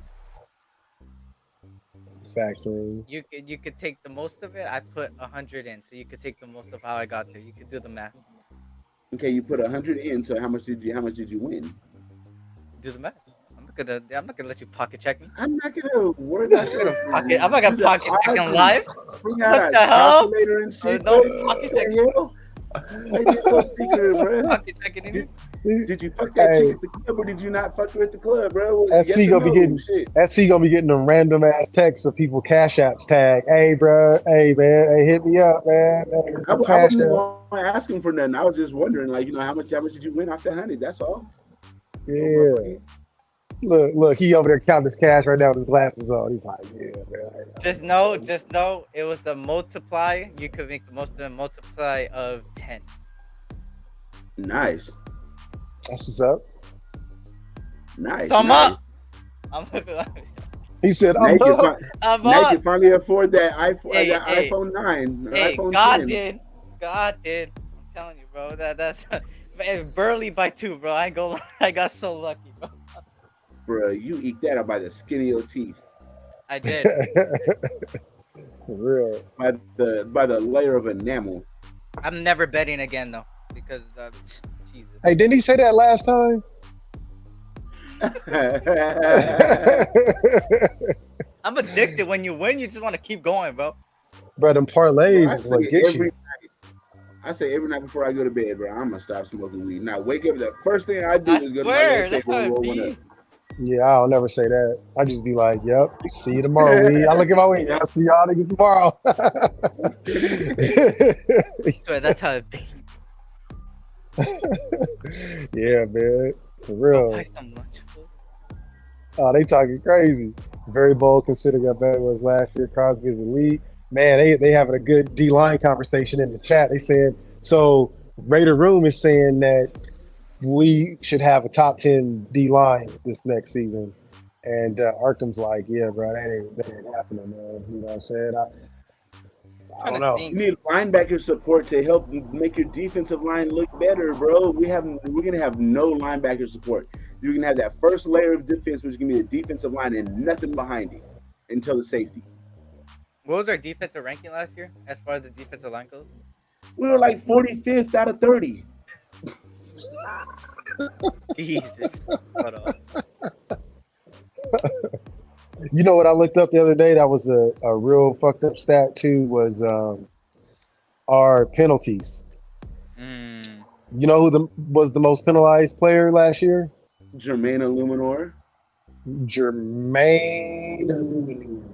Facts, man. You could take the most of it. I put 100 in, so you could take the most of how I got there. You could do the math. Okay, you put 100 in. So how much did you win? Do the math. I'm not gonna let you pocket check me. I'm not gonna pocket check in live. What the hell? No pocket check. I get so secretive, bro. Pocket checking in. Did you fuck that chick at the club or did you not fuck her at the club, bro? SC gonna be getting them random ass texts of people cash apps tag. Hey, bro. Hey, man. Hey, hit me up, man. Hey, I wasn't asking for nothing. I was just wondering, like, how much did you win off that 100? That's all. Yeah. Look, he over there counting his cash right now with his glasses on. He's like, yeah, man. Just know it was a multiply. You could make the most of a multiply of 10. Nice. That's what's up. Nice. So I'm up. He said, I'm up. Now you can finally afford that iPhone 9. Hey, iPhone God 10. did. I'm telling you, bro. That's Burley by 2, bro. I got so lucky, bro. bruh, you eat that up by the skin of your teeth, I did. For real. by the layer of enamel. I'm never betting again though, because Jesus. Hey, didn't he say that last time? I'm addicted. When you win, you just want to keep going, bro. Bro, them parlays is what get you. I say every night before I go to bed, bro, I'm gonna stop smoking weed. Now wake up, the first thing I do I is go to my swear, little that's table how and it roll one be. up. Yeah, I'll never say that. I just be like, yep, see you tomorrow, weed. I look at my weed. I'll see y'all niggas tomorrow. I swear, that's how it be. Yeah, man. For Go real. buy some Lunchables. Oh, they talking crazy. Very bold considering how bad it was last year. Crosby is elite. Man, they having a good D-line conversation in the chat. They said, so Raider Room is saying that we should have a top 10 D-line this next season. And Arkham's like, yeah, bro, that ain't happening, man. You know what I'm saying? I don't know. You need linebacker support to help make your defensive line look better, bro. We're gonna have no linebacker support. You're gonna have that first layer of defense, which is gonna be the defensive line and nothing behind it until the safety. What was our defensive ranking last year as far as the defensive line goes? We were like 45th out of 30. Jesus. Hold on. You know what I looked up the other day? That was a real fucked up stat too. Was our penalties. Mm. You know who was the most penalized player last year? Jermaine Illuminor. Jermaine.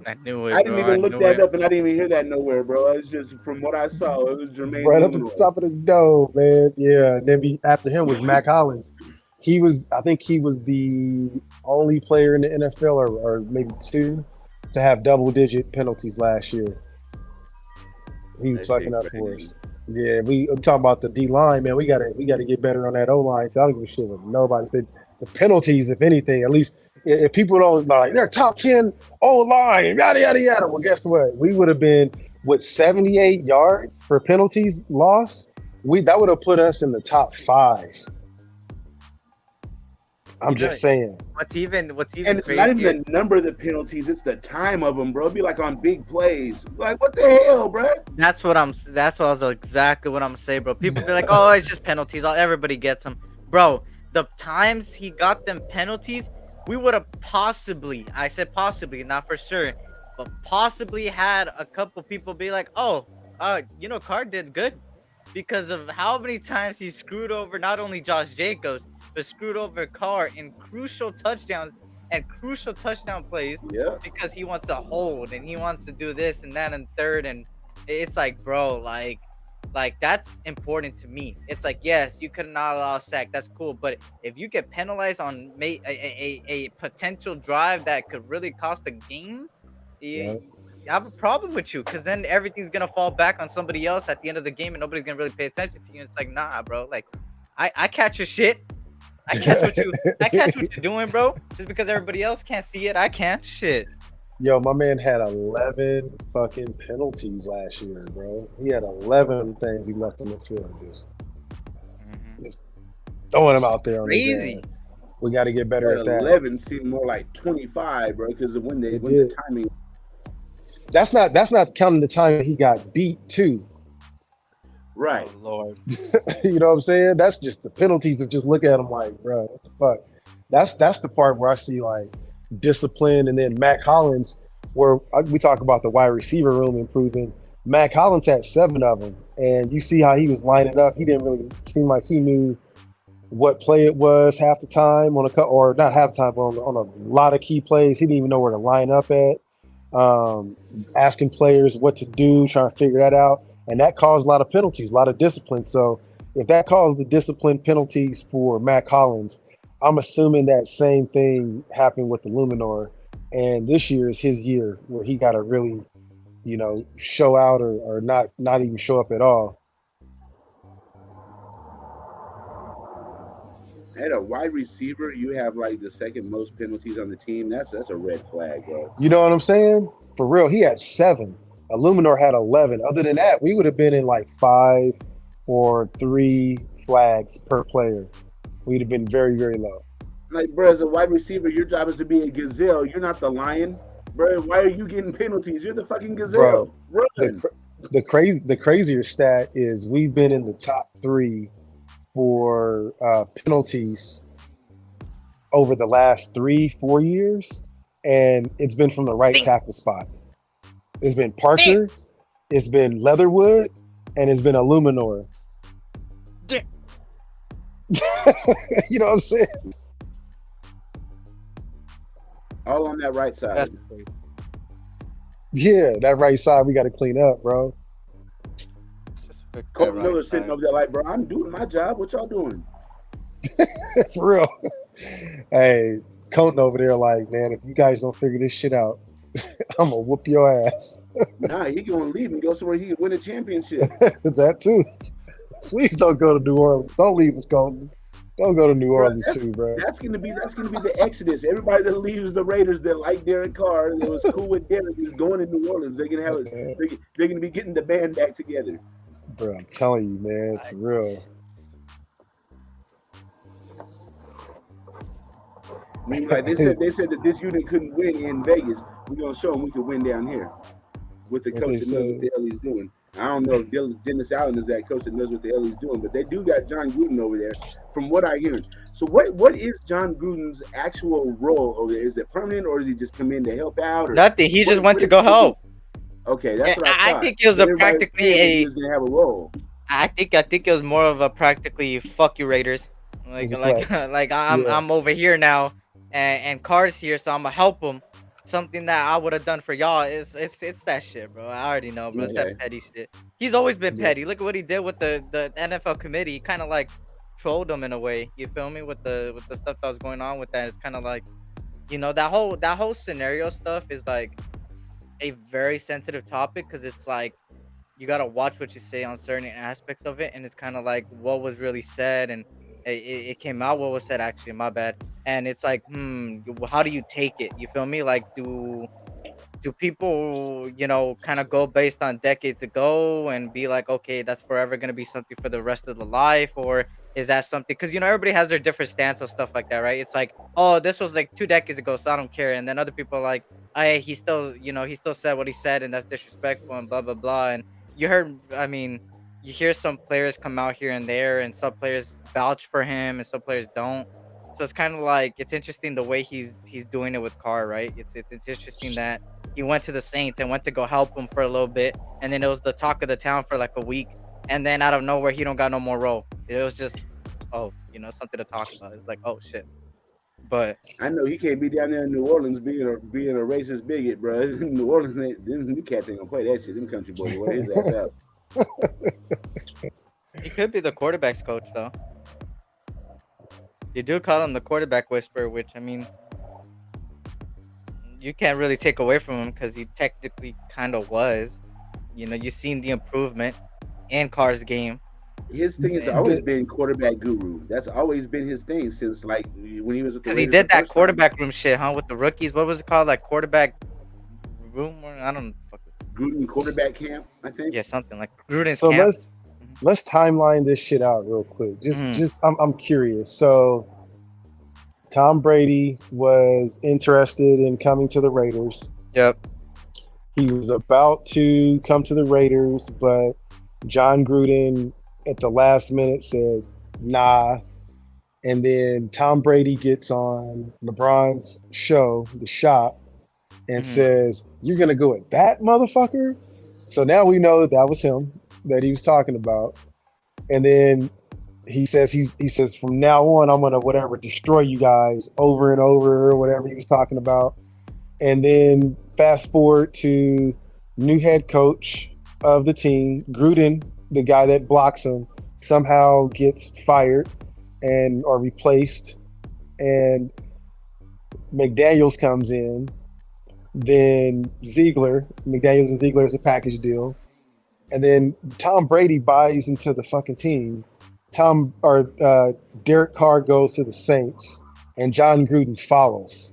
I knew it, I didn't bro. even I look knew that it. up, and I didn't even hear that nowhere, bro. It's just from what I saw, it was Jermaine Right up at the Illuminor. top of the dome, man. Yeah. And then after him was Mac Hollins. I think he was the only player in the NFL, or maybe two, to have double-digit penalties last year. He was That fucking shit up for crazy. us. Yeah, I'm talking about the D line, man. We gotta get better on that O line. I don't give a shit what nobody said. The penalties, if anything, at least if people don't like they're top 10 O line, yada yada yada. Well, guess what? We would have been 78 yards for penalties lost. That would have put us in the top 5. I'm You know, just saying. What's even And it's crazier? not even the number of the penalties; it's the time of them, bro. It'd be like on big plays. Like what the hell, bro? That's what was exactly what I'm saying, bro. People be like, "Oh, it's just penalties. Everybody gets them." Bro, the times he got them penalties, we would have possibly, I said possibly, not for sure, but possibly had a couple people be like, "Oh, Carr did good," because of how many times he screwed over not only Josh Jacobs, but screwed over Carr in crucial touchdowns and crucial touchdown plays Yeah. because he wants to hold and he wants to do this and that and third. And it's like, bro, like that's important to me. It's like, yes, you could not allow a sack, that's cool, but if you get penalized on a potential drive that could really cost a game, Yeah. I have a problem with you, because then everything's gonna fall back on somebody else at the end of the game and nobody's gonna really pay attention to you. It's like, nah, bro, like I catch your shit. I catch what you're doing, bro. Just because everybody else can't see it, I can't. Shit. Yo, my man had 11 fucking penalties last year, bro. He had 11 things he left on the field. Just throwing them out there on his Crazy. ass. We got to get better at that. 11 seemed more like 25, bro, because when It the did. timing. That's not counting the time he got beat too. Right. Oh, Lord. You know what I'm saying? That's just the penalties of just look at him like, bro, what the fuck? That's the part where I see like discipline, and then Mac Hollins, where we talk about the wide receiver room improving. Mac Hollins had 7 of them, and you see how he was lining up. He didn't really seem like he knew what play it was half the time or not half the time, but on a lot of key plays. He didn't even know where to line up at. Asking players what to do, trying to figure that out. And that caused a lot of penalties, a lot of discipline. So if that caused the discipline penalties for Mac Hollins, I'm assuming that same thing happened with the Luminor. And this year is his year where he got to really, show out or not even show up at all. At a wide receiver, you have like the second most penalties on the team. That's a red flag, bro. You know what I'm saying? For real, he had 7. Illuminor had 11. Other than that, we would have been in like 5 or 3 flags per player. We'd have been very, very low. Like, bro, as a wide receiver, your job is to be a gazelle. You're not the lion, bro. Why are you getting penalties? You're the fucking gazelle. Bro, Run. the crazier stat is we've been in the top 3 for penalties over the last 3-4 years, and it's been from the right tackle spot. It's been Parker, it's been Leatherwood, and it's been Illuminor. You know what I'm saying? All on that right side. That's crazy. Yeah, that right side we got to clean up, bro. Just fix that Colton right Miller's sitting side. over there like, bro, I'm doing my job. What y'all doing? For real. Hey, Colton over there like, man, if you guys don't figure this shit out, I'm gonna whoop your ass. Nah, he gonna leave and go somewhere he can win a championship. That too. Please don't go to New Orleans. Don't leave us, Colton. Don't go to New Bro, Orleans too, bro. That's gonna be the exodus. Everybody that leaves the Raiders that like Derek Carr, that was cool with Derek, is going to New Orleans. They're gonna have they're gonna be getting the band back together. Bro, I'm telling you, man, for real. I mean, like they said that this unit couldn't win in Vegas. We're gonna show them we can win down here with the What coach they that knows what said. the hell he's doing. I don't know if Dennis Allen is that coach that knows what the hell he's doing, but they do got John Gruden over there, from what I hear. So what is John Gruden's actual role over there? Is it permanent, or does he just come in to help out? Or Nothing. He just what went to is go he help. Okay, that's what I I thought. think it was But a everybody's practically saying that a. he was gonna have a role. I think it was more of a practically fuck you Raiders. It's a flex. Like Yeah. I'm over here now, and Carr's here, so I'm gonna help him. Something that I would have done for y'all is it's that shit, bro. I already know, bro. It's Okay. that petty shit. He's always been Yeah. petty. Look at what he did with the NFL committee. He kind of like trolled them in a way. You feel me? With the stuff that was going on with that, it's kind of like, that whole scenario stuff is like a very sensitive topic because it's like you gotta watch what you say on certain aspects of it, and it's kind of like what was really said, and it came out what was said. Actually, my bad. And it's like, how do you take it? You feel me? Like, do people, kind of go based on decades ago and be like, okay, that's forever gonna be something for the rest of the life, or is that something? Because everybody has their different stance of stuff like that, right? It's like, oh, this was like 2 decades ago, so I don't care. And then other people are like, he still, he still said what he said, and that's disrespectful, and blah blah blah. And you hear some players come out here and there, and some players vouch for him, and some players don't. So it's kind of like, it's interesting the way he's doing it with Carr, right? It's interesting that he went to the Saints and went to go help him for a little bit, and then it was the talk of the town for like a week, and then out of nowhere he don't got no more role. It was just, something to talk about. It's like, oh shit. But I know he can't be down there in New Orleans being a racist bigot, bro. New Orleans, them cats ain't gonna play that shit. Them country boys, wear his ass out. he could be the quarterback's coach though. You do call him the quarterback whisperer, which you can't really take away from him because he technically kind of was. You've seen the improvement in Carr's game. His thing has always been quarterback guru. That's always been his thing since like when he was with the Because he Raiders did the that first time. quarterback room shit, huh? With the rookies. What was it called? Like quarterback room? Or, I don't know. Fuck this. Gruden quarterback camp, I think. Yeah, something like Gruden's So camp. let's timeline this shit out real quick. Just I'm curious. So Tom Brady was interested in coming to the Raiders. Yep. He was about to come to the Raiders, but John Gruden at the last minute said, nah. And then Tom Brady gets on LeBron's show, The Shop, and says, you're going to go at that motherfucker? So now we know that was him that he was talking about. And then he says, from now on, I'm going to destroy you guys over and over, or whatever he was talking about. And then fast forward to new head coach of the team, Gruden, the guy that blocks him, somehow gets fired or replaced, and McDaniels comes in. Then McDaniels and Ziegler is a package deal, and then Tom Brady buys into the fucking team. Derek Carr goes to the Saints, and John Gruden follows.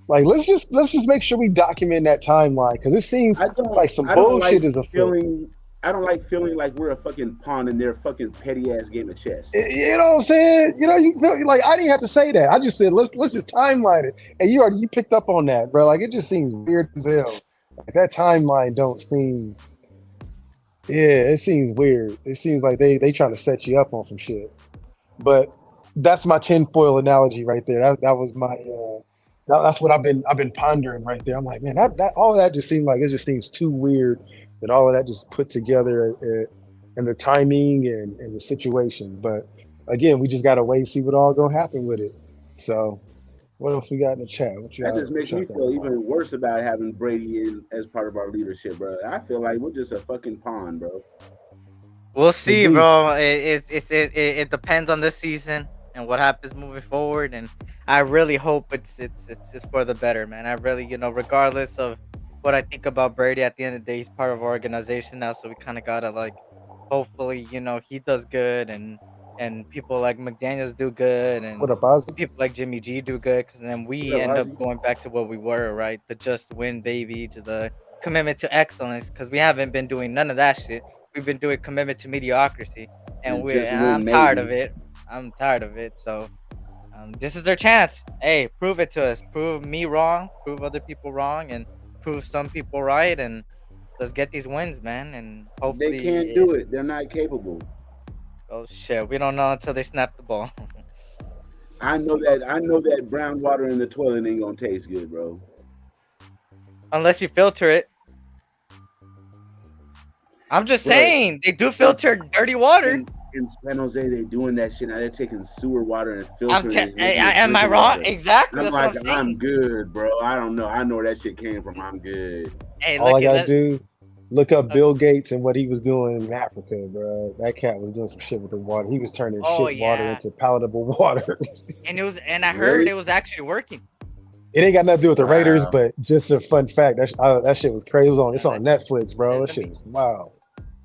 Like, let's just make sure we document that timeline, because it seems like some bullshit is afoot. I don't like feeling like we're a fucking pawn in their fucking petty ass game of chess. You know what I'm saying? You know, you feel like I didn't have to say that. I just said let's just timeline it, and you picked up on that, bro. Like it just seems weird as hell. Like that timeline don't seem. Yeah, it seems weird. It seems like they trying to set you up on some shit. But that's my tinfoil analogy right there. That was my. That's what I've been pondering right there. I'm like, man, that all of that just seemed like it just seems too weird that all of that just put together and the timing and the situation. But again, we just gotta wait and see what all gonna happen with it. So, what else we got in the chat? That just makes me feel even worse about having Brady in as part of our leadership, bro. I feel like we're just a fucking pawn, bro. We'll see, bro. It depends on this season and what happens moving forward. And I really hope it's for the better, man. I really, regardless of what I think about Brady, at the end of the day, he's part of our organization now. So we kind of gotta like, hopefully, he does good and people like McDaniels do good and What up, Oz? people like Jimmy G do good, because then we end up going back to what we were, right? The just win, baby, to the commitment to excellence, because we haven't been doing none of that shit. We've been doing commitment to mediocrity, and I'm tired of it. I'm tired of it. So this is our chance. Hey, prove it to us. Prove me wrong. Prove other people wrong, and prove some people right. And let's get these wins, man. And hopefully they can't do it. They're not capable. Oh shit, we don't know until they snap the ball. I know that brown water in the toilet ain't gonna taste good, bro. Unless you filter it. I'm just saying, they do filter dirty water. In San Jose, they doing that shit now. They're taking sewer water and filtering it. Am I wrong? Water. Exactly. That's what I'm saying. I'm good, bro. I don't know. I know where that shit came from. I'm good. Hey, all I gotta do, look up Bill Gates and what he was doing in Africa, bro. That cat was doing some shit with the water. He was turning water into palatable water. And I heard it was actually working. It ain't got nothing to do with the Raiders, but just a fun fact. That shit was crazy. It's on Netflix, bro. That shit was wild.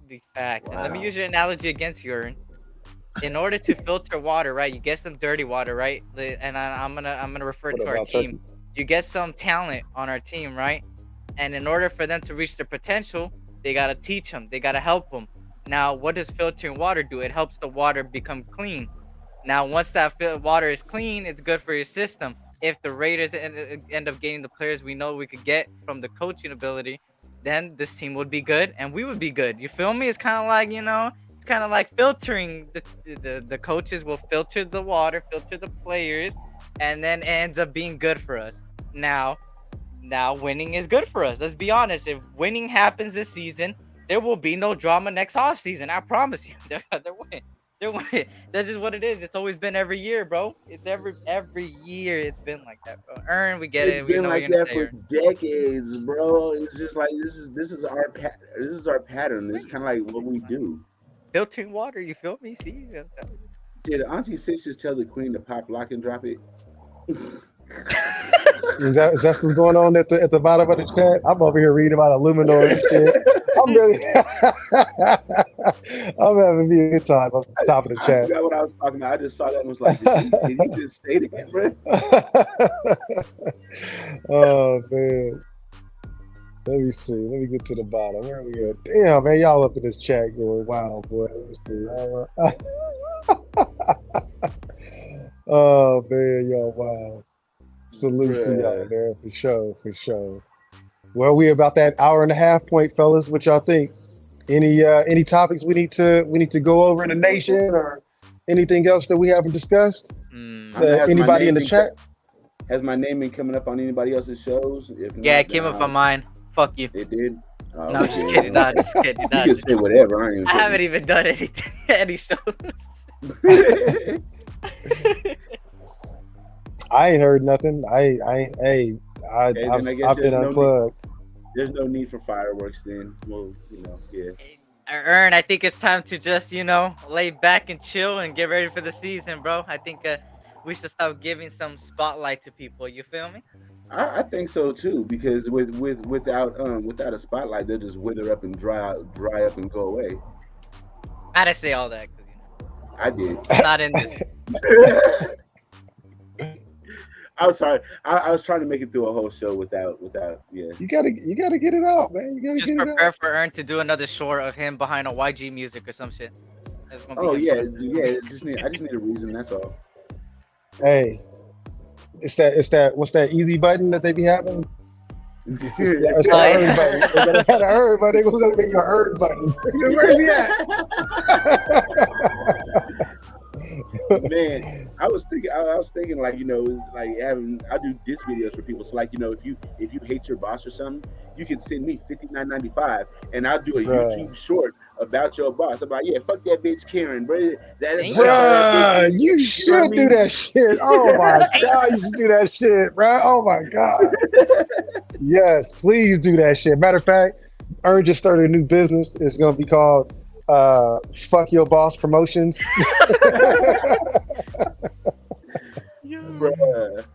The facts. And let me use your analogy against you, Ern. In order to filter water, right? You get some dirty water, right? And I'm gonna refer to our team. You get some talent on our team, right? And in order for them to reach their potential, they gotta teach them. They gotta help them. Now, what does filtering water do? It helps the water become clean. Now, once that water is clean, it's good for your system. If the Raiders end up getting the players we know we could get from the coaching ability, then this team would be good and we would be good. You feel me? It's kind of like, it's kind of like filtering. The coaches will filter the water, filter the players, and then it ends up being good for us. Now winning is good for us. Let's be honest. If winning happens this season, there will be no drama next offseason. I promise you. They're winning. They're winning. That's just what it is. It's always been every year, bro. It's every year. It's been like that, bro. We get it. It's been like that for decades, bro. It's just like this is our pattern. It's kind of like what we do. Filtering water. You feel me? See, I'm telling you. Did Auntie Six just tell the Queen to pop, lock, and drop it? Is that what's going on at the bottom of the chat? I'm over here reading about Illuminor and shit. I'm having me a good time on the top of the chat. I forgot what I was talking about. I just saw that and was like, did he just say it again, bro? Oh man. Let me see. Let me get to the bottom. Where are we at? Damn, man, y'all up in this chat going, wow, boy. Let me see. Oh man, y'all, wow. Salute to y'all, man, for sure. Well, we about that hour and a half point, fellas. What y'all think? Any topics we need to go over in the nation or anything else that we haven't discussed? Anybody in the chat? Has my name been coming up on anybody else's shows? If not, it came up on mine. Fuck you. It did? No, I'm just kidding. No, just kidding. You can say whatever. I haven't even done any shows. I ain't heard nothing. I've been unplugged. There's no need for fireworks then. Well, yeah. Ern, I think it's time to just, lay back and chill and get ready for the season, bro. I think we should stop giving some spotlight to people. You feel me? I think so too, because without a spotlight, they'll just wither up and dry up and go away. I didn't say all that. I did. Not in this. I'm sorry. I was trying to make it through a whole show without. Yeah. You gotta get it out, man. You gotta Just get it prepare out. for Ern to do another short of him behind a YG music or some shit. That's gonna be Oh him. yeah. I just need a reason. That's all. Hey, it's that what's that easy button that they be having? It's that earn button. They gotta have an earn button. They gonna make you an earn button. Where's he at? Man, I was thinking like, like having, I do diss videos for people. So like, if you hate your boss or something, you can send me $59.95 and I'll do a Bruh. YouTube short about your boss. I'm like, yeah, fuck that bitch Karen, bro. Bruh, you should do that shit. Oh my god, you should do that shit, bro. Oh my god. Yes, please do that shit. Matter of fact, Ern just started a new business. It's gonna be called Fuck Your Boss Promotions. Bruh.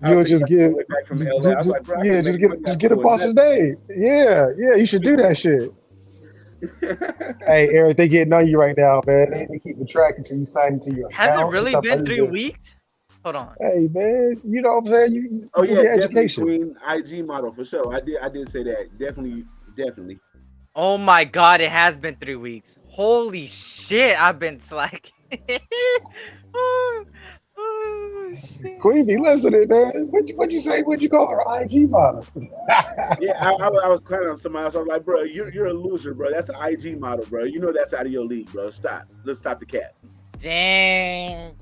You'll just give, back from LA. I was like, bro, I yeah, can just make get money a doing boss's that. name. Yeah, you should do that shit. Hey, Eric, they getting on you right now, man. They ain't keeping track until you sign into your Has it account and really stuff been like 3 that. weeks? Hold on. Hey, man, you know what I'm saying? You Oh yeah, get definitely education. Queen IG model for sure. I did say that. Definitely. Oh my god, it has been 3 weeks. Holy shit, I've been slacking. oh, shit. Queen be listening, man. What'd you say? What'd you call her? IG model? Yeah, I was clowning on somebody else. I was like, bro, you're a loser, bro. That's an IG model, bro. You know that's out of your league, bro. Stop. Let's stop the cap. Dang.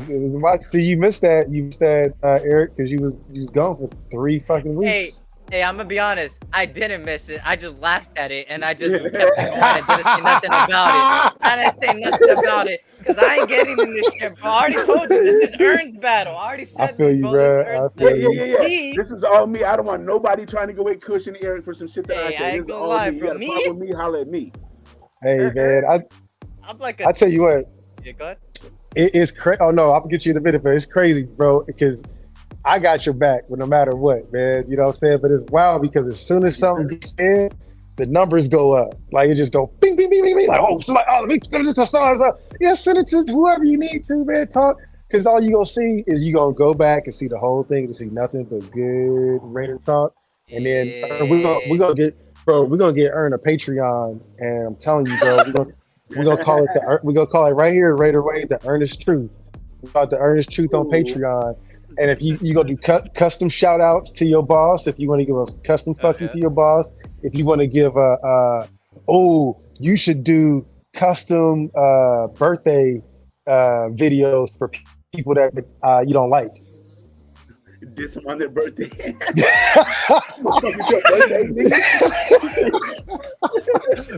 It was about. See, you missed that. You missed that, Eric, because you was gone for 3 fucking weeks. Hey, I'm gonna be honest. I didn't miss it. I just laughed at it and I just kept it going and didn't say nothing about it. I didn't say nothing about it because I ain't getting in this shit, bro. I already told you this is Ern's battle. I already said I feel this, you, bro. bro. This is I Ern's feel battle. Yeah. Me? This is all me. I don't want nobody trying to go with Kush and Eric for some shit that Hey, I I said. ain't This is gonna all lie, me. You bro. got a problem with me? Holla at me. Hey, man. I'm like I tell you what. Yeah, go ahead. It's crazy. Oh no, I'll get you in a minute, but it's crazy, bro. Because I got your back, no matter what, man. You know what I'm saying? But it's wild because as soon as something gets in, the numbers go up. Like it just go bing, bing, bing, bing, bing. Like, oh, somebody, let me just the stars up. Yeah, send it to whoever you need to, man. Talk, because all you gonna see is you gonna go back and see the whole thing and see nothing but good Raider talk. And then we're gonna get Ern a Patreon, and I'm telling you, bro, we're gonna call it right here, Raider Way, the Earnest Truth. We call it the Earnest Truth on Patreon. And if you gonna do custom shout outs to your boss, if you want to give a custom fuck you to your boss, if you want to give you should do custom birthday videos for people that you don't like. Diss them on their birthday.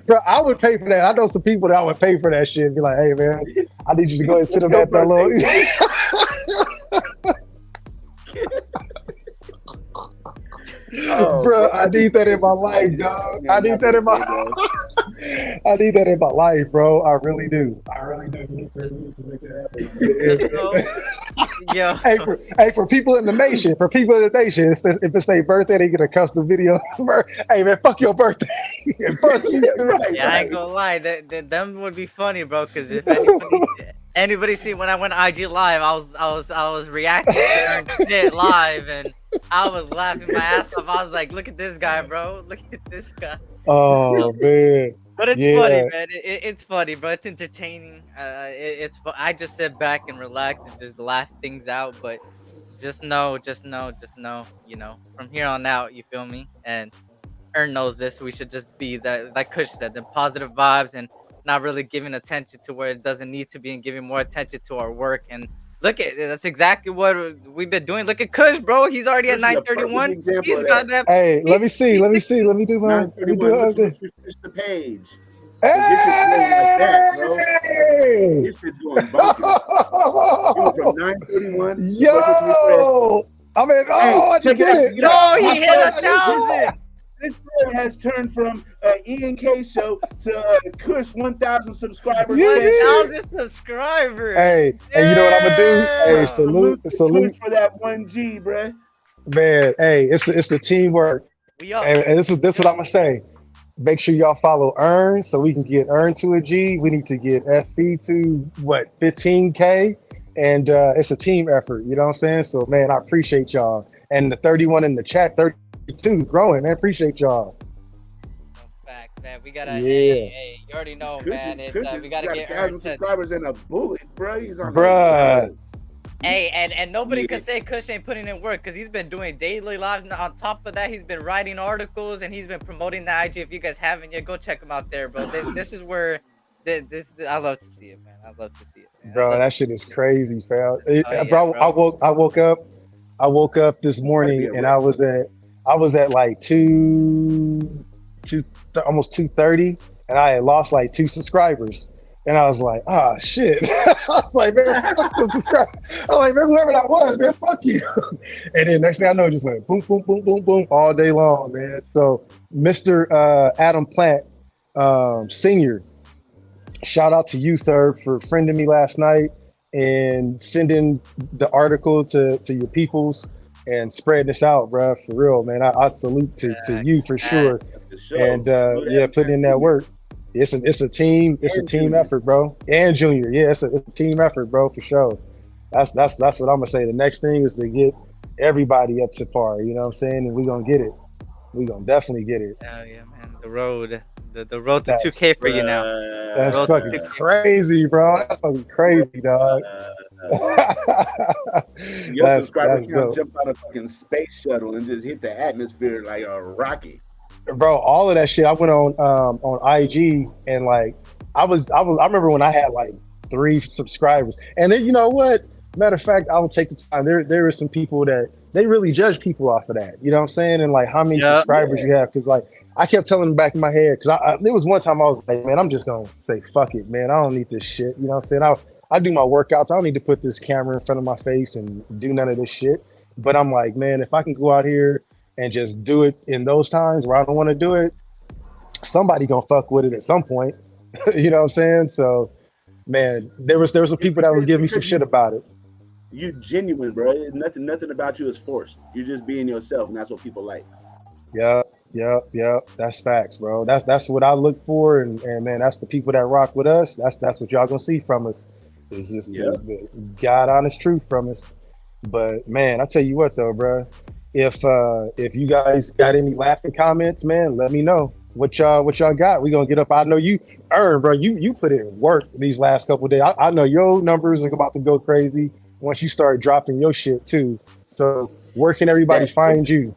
Bro, I would pay for that. I know some people that I would pay for that shit and be like, hey man, I need you to go ahead and sit them at that little. Oh, bro, I need that in my life, dog. I need that in my life, bro. I really do. Yo. Hey, for people in the nation, if it's their birthday, they get a custom video. Hey man, fuck your birthday. Fuck you. Yeah, I ain't gonna lie. Them would be funny, bro. Because if anybody see when I went IG live, I was reacting to Ern's shit live, and I was laughing my ass off. I was like, "Look at this guy, bro! Look at this guy." Oh man. But it's funny, man. It's funny, bro. It's entertaining. I just sit back and relax and just laugh things out. But just know, you know, from here on out, you feel me? And Ern knows this. We should just be that, like Kush said, the positive vibes and not really giving attention to where it doesn't need to be and giving more attention to our work. And look at that's exactly what we've been doing. Look at Kush, bro. He's already at 931. He's got that. Hey, let me see. Let me do my. Let me do Let's finish the page. Hey! This shit's going bonkers. From 931. Yo! I mean, I just did it. Yo, he hit 1,000. This video has turned from Ian K show to Kush 1,000 subscribers. 1,000 subscribers. Hey, and you know what I'm gonna do? Hey, salute for that 1G, bruh. Man, hey, it's the teamwork. We up. And this is what I'm gonna say. Make sure y'all follow Ern so we can get Ern to a G. We need to get FB to 15K, and it's a team effort. You know what I'm saying? So man, I appreciate y'all. And the 31 in the chat, 32 is growing. I appreciate y'all. Facts, man. We gotta, Yeah, you already know, man. Cushion, It's Cushion we gotta got get earned 1,000 to. subscribers and a bullet, bro. He's on the bruh. road. Hey, and nobody Yeah. could say Kush ain't putting in work because he's been doing daily lives. And on top of that, he's been writing articles and he's been promoting the IG. If you guys haven't yet, go check him out there, bro. This is where this I love to see it, man. I love to see it, man. I Bro, love that to see shit is crazy, fam. Oh yeah, Bro, bro. I woke up this Gotta be morning a and rep. I was at like almost 2:30, and I had lost like 2 subscribers. And I was like, ah, shit. I was like, man, fuck those subscribers. I was like, man, whoever that was, man, fuck you. And then next thing I know, it just went boom, boom, boom, boom, boom all day long, man. So, Mr. Adam Plant, Senior, shout out to you, sir, for friending me last night and sending the article to your peoples and spreading this out, bro. For real, man. I salute to you for sure. For sure. And Know yeah, that, putting in man. that work. It's a team And Junior. effort, bro. And Junior, yeah, it's a team effort, bro, for sure. That's what I'm gonna say. The next thing is to get everybody up to par. You know what I'm saying? And we're gonna get it. We're gonna definitely get it. Oh yeah, man. The road to That's 2K for you now. That's Road to fucking 2K. crazy, bro. That's fucking crazy, dog. Your that's subscriber count dope. jump out of fucking space shuttle and just hit the atmosphere like a rocket. Bro, all of that shit. I went on IG and like I remember when I had like 3 subscribers. And then you know what? Matter of fact, I will take the time. There are some people that they really judge people off of that. You know what I'm saying? And like how many Yeah. subscribers you have. Cause like I kept telling them back in my head, because there was one time I was like, man, I'm just gonna say fuck it, man. I don't need this shit. You know what I'm saying? I do my workouts. I don't need to put this camera in front of my face and do none of this shit. But I'm like, man, if I can go out here and just do it in those times where I don't want to do it, somebody gonna fuck with it at some point. You know what I'm saying? So, man, there was some people that was giving me some shit about it. You genuine, bro. Nothing about you is forced. You're just being yourself, and that's what people like. Yep. That's facts, bro. That's what I look for, and man, that's the people that rock with us. That's what y'all gonna see from us. It's just Yeah. the God honest truth from us. But man, I tell you what though, bro. If you guys got any laughing comments, man, let me know what y'all got. We gonna get up. I know you earn, bro. You put in work these last couple of days. I know your numbers are about to go crazy once you start dropping your shit too. So where can everybody find you?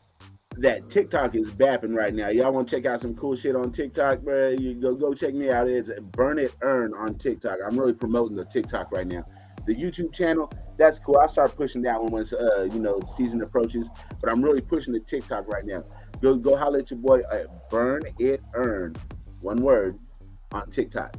That TikTok is bapping right now. Y'all want to check out some cool shit on TikTok, bro? You go check me out. It's Burn It Earn on TikTok. I'm really promoting the TikTok right now. The YouTube channel, that's cool. I'll start pushing that one once season approaches. But I'm really pushing the TikTok right now. Go holler at your boy at Burn It Earn, one word, on TikTok.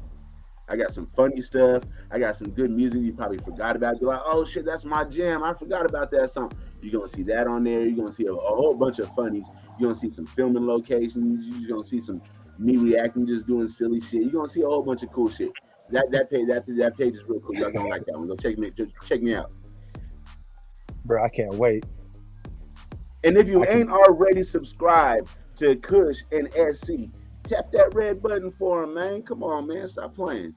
I got some funny stuff. I got some good music you probably forgot about. You're like, oh shit, that's my jam. I forgot about that song. You're gonna see that on there. You're gonna see a whole bunch of funnies. You're gonna see some filming locations. You're gonna see some me reacting, just doing silly shit. You're gonna see a whole bunch of cool shit. That page is real cool. Y'all gonna like that one. Go check me out. Bro, I can't wait. And if you ain't already subscribed to Kush and SC, tap that red button for him, man. Come on, man. Stop playing.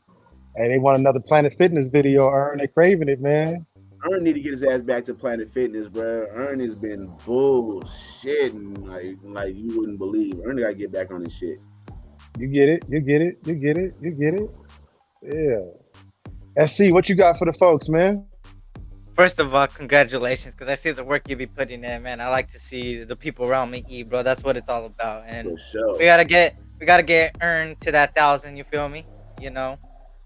Hey, they want another Planet Fitness video, Earn. They craving it, man. Earn need to get his ass back to Planet Fitness, bro. Earn has been bullshitting like you wouldn't believe. Earn gotta get back on his shit. You get it. Yeah. SC, what you got for the folks, man? First of all, congratulations, because I see the work you be putting in, man. I like to see the people around me eat, bro. That's what it's all about. And For sure. we gotta get earned to that 1,000. You feel me? You know,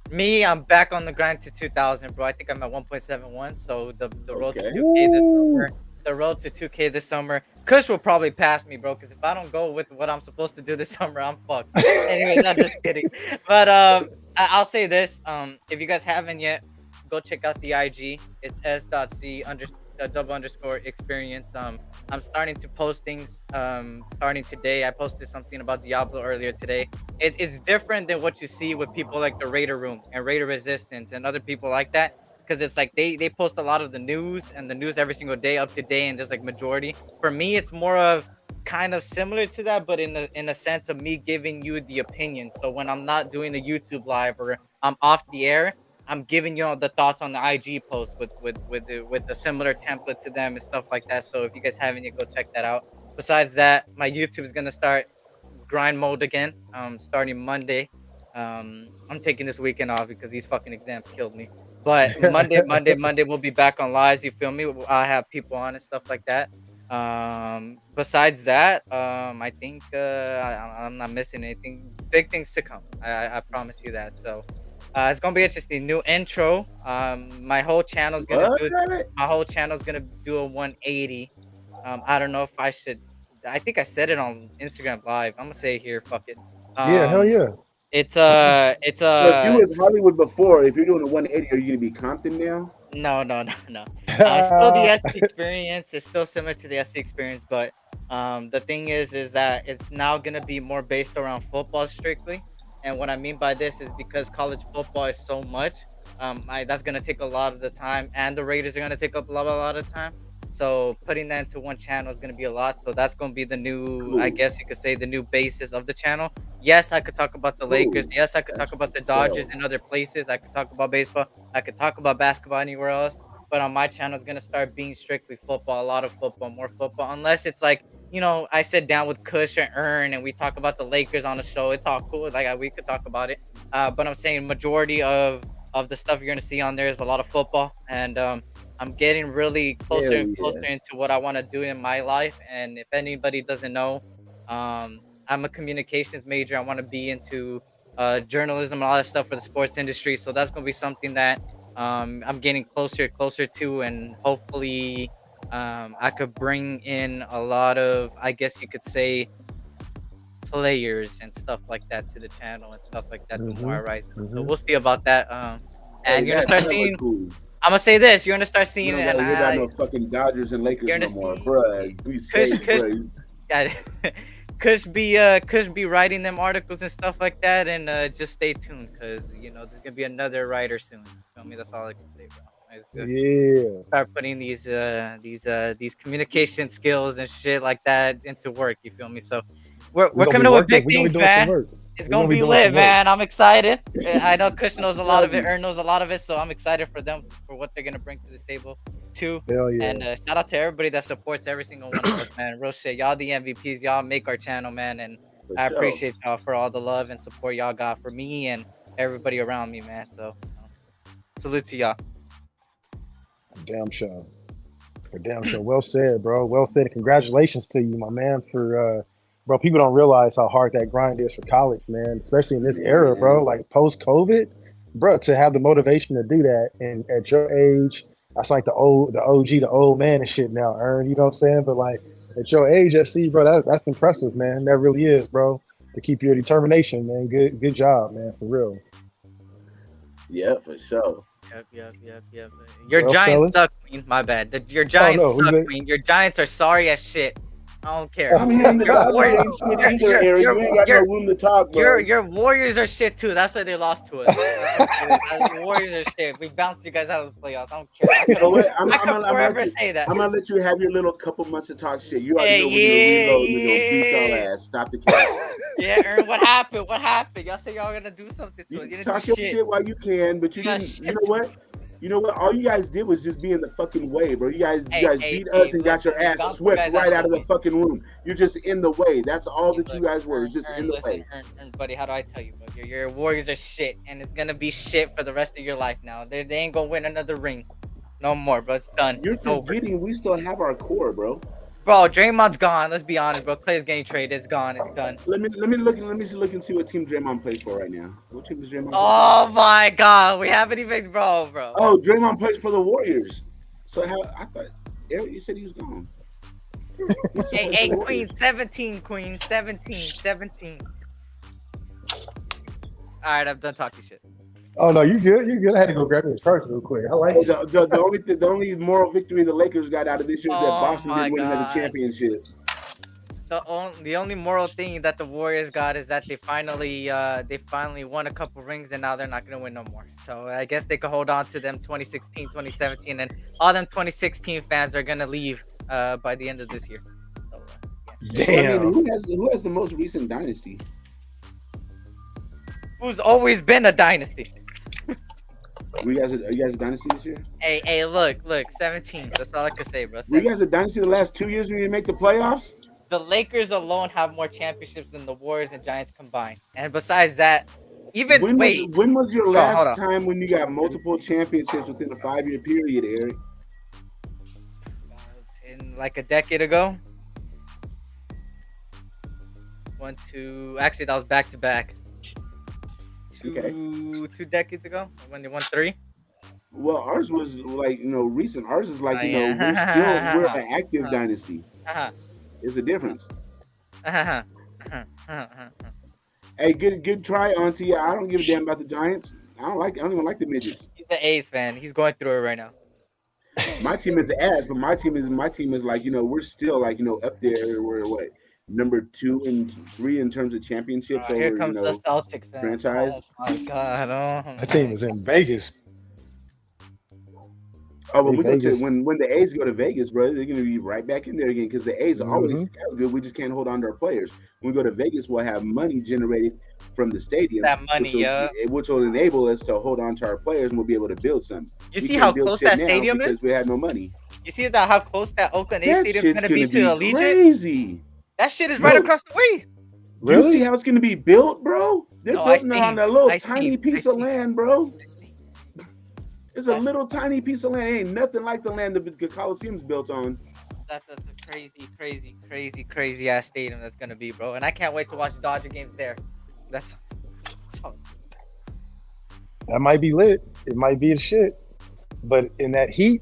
me, I'm back on the grind to 2,000, bro. I think I'm at 1.71. So the road to Okay. 2K this summer. The road to 2K this summer. Kush will probably pass me, bro. Because if I don't go with what I'm supposed to do this summer, I'm fucked. Anyways, I'm just kidding. But I'll say this. If you guys haven't yet, go check out the IG. It's s.c_experience. I'm starting to post things starting today. I posted something about Diablo earlier today. It's different than what you see with people like the Raider Room and Raider Resistance and other people like that, because it's like they post a lot of the news and the news every single day, up to date, and just like majority. For me, it's more of kind of similar to that, but in a sense of me giving you the opinion. So when I'm not doing a YouTube live or I'm off the air, I'm giving you all the thoughts on the IG post with the similar template to them and stuff like that. So if you guys haven't yet, go check that out. Besides that, my YouTube is gonna start grind mode again. Starting Monday. I'm taking this weekend off because these fucking exams killed me. But Monday we'll be back on lives. You feel me? I have people on and stuff like that. Besides that, I think I'm not missing anything. Big things to come. I promise you that. So it's gonna be interesting. New intro. My whole channel's gonna do a 180. I don't know if I should. I think I said it on Instagram Live. I'm gonna say it here. Fuck it. Yeah, hell yeah. It's So if you was Hollywood before, if you're doing a 180, are you gonna be Compton now? No. Still the SC experience. It's still similar to the SC experience, but the thing is that it's now gonna be more based around football strictly. And what I mean by this is because college football is so much, that's gonna take a lot of the time, and the Raiders are gonna take up a lot of time. So putting that into one channel is gonna be a lot. So that's gonna be the new, I guess you could say, the new basis of the channel. Yes, I could talk about the Lakers. Yes, I could talk about the Dodgers in other places. I could talk about baseball. I could talk about basketball anywhere else. But on my channel, it's gonna start being strictly football, a lot of football, more football. Unless it's like, I sit down with Kush and Earn and we talk about the Lakers on the show. It's all cool. Like we could talk about it. But I'm saying majority of the stuff you're gonna see on there is a lot of football, and I'm getting really closer and closer into what I want to do in my life. And if anybody doesn't know, I'm a communications major. I want to be into journalism and all that stuff for the sports industry. So that's gonna be something that I'm getting closer to, and hopefully I could bring in a lot of, I guess you could say, players and stuff like that to the channel and stuff like that. The more I rise, so we'll see about that. And you're gonna start seeing. Cool. I'm gonna say this: you're gonna start seeing it. You got no fucking Dodgers and Lakers no more, bruh. Be safe, Kush be writing them articles and stuff like that, and just stay tuned because there's gonna be another writer soon. You feel me? That's all I can say, bro. Start putting these communication skills and shit like that into work. You feel me? So we're coming up with big things, man. It's gonna be lit, man. I'm excited. I know Kush knows a lot of it. Ern knows a lot of it, so I'm excited for them for what they're gonna bring to the table too. Hell yeah. And shout out to everybody that supports every single one of us, man. Real shit. Y'all the MVPs. Y'all make our channel, man, and I appreciate y'all for all the love and support y'all got for me and everybody around me, man. So salute to y'all. Damn show. Well said, bro. Well said. Congratulations to you, my man, for bro, people don't realize how hard that grind is for college, man, especially in this era, bro. Like post-COVID, bro, to have the motivation to do that, and at your age, that's like the OG, the old man and shit now, Ern. You know what I'm saying? But like at your age, bro, that's impressive, man. That really is, bro. To keep your determination, man. Good job, man, for real. Yeah, for sure. Yep. Your Giants suck, Queen. My bad. Your Giants suck, Queen. Your Giants are sorry as shit. I don't care. Your Warriors are shit too. That's why they lost to us. The Warriors are shit. We bounced you guys out of the playoffs. I don't care. I can forever say that. I'm gonna let you have your little couple months to talk shit. You already know when you reload, you're gonna beat y'all ass. Stop the cap. Yeah, Ern, what happened? Y'all say y'all gonna do something to it. You talk your shit while you can, but you didn't. You know what? All you guys did was just be in the fucking way, bro. You guys beat us and got your ass swept right out of the fucking room. You're just in the way. That's all that you guys were. Just in the way. Buddy, how do I tell you, bro? Your Warriors are shit, and it's gonna be shit for the rest of your life now. They ain't gonna win another ring, no more, bro. It's done. You're forgetting we still have our core, bro. Bro, Draymond's gone. Let's be honest, bro. Clay's getting traded. It's gone. It's done. Let me look and see what team Draymond plays for right now. What team is Draymond? Oh my God, we haven't even, bro. Oh, Draymond plays for the Warriors. So I thought Eric, you said he was gone. Hey, Queen, 17, Queen, 17. All right, I'm done talking shit. Oh no, you good. I had to go grab me a charger real quick. I like it. The only moral victory the Lakers got out of this year is that Boston didn't win another championship. The only moral thing that the Warriors got is that they finally won a couple rings, and now they're not gonna win no more. So I guess they could hold on to them 2016, 2017, and all them 2016 fans are gonna leave by the end of this year. So yeah. Damn. I mean, who has the most recent dynasty? Who's always been a dynasty? Are you guys a dynasty this year? Hey, look, 17. That's all I can say, bro. Were you 17. guys a dynasty the last 2 years when you didn't make the playoffs? The Lakers alone have more championships than the Warriors and Giants combined. And besides that, even When was your hold last on. time when you got multiple championships within a 5-year period, Eric? in like a decade ago. Actually, that was back to back. Okay. 2 decades ago when they won 3. Well, ours was like recent. Ours is like Oh, yeah. we're an active dynasty. Uh-huh. It's a difference. Uh-huh. Hey, good try, Auntie. I don't give a damn about the Giants. I don't even like the midgets. He's the A's fan. He's going through it right now. My team is ass, but my team is like we're still like up there. We're what number 2 and 3 in terms of championships. Here over, comes the Celtics fan. franchise. Oh my god. Oh, That team is in Vegas. Oh, but Hey, we go to Vegas. when the A's go to Vegas, bro, they're gonna be right back in there again because the A's are always scout good. We just can't hold on to our players. When we go to Vegas, we'll have money generated from the stadium, that money, which will enable us to hold on to our players and we'll be able to build something. You We see can't how build close shit that now stadium is? because we had no money. You see that how close that Oakland A's That stadium is shit's gonna be to Allegiant? crazy. That shit is right Bro. across the way. Do you see Really? how it's gonna be built, bro? They're No, I building it seen. on a little I tiny seen. piece I of seen. land, bro. It's a That's- little tiny piece of land. It ain't nothing like the land that the Coliseum's built on. That's a crazy ass stadium that's gonna be, bro. And I can't wait to watch Dodger games there. That's That might be lit. It might be the shit. But in that heat,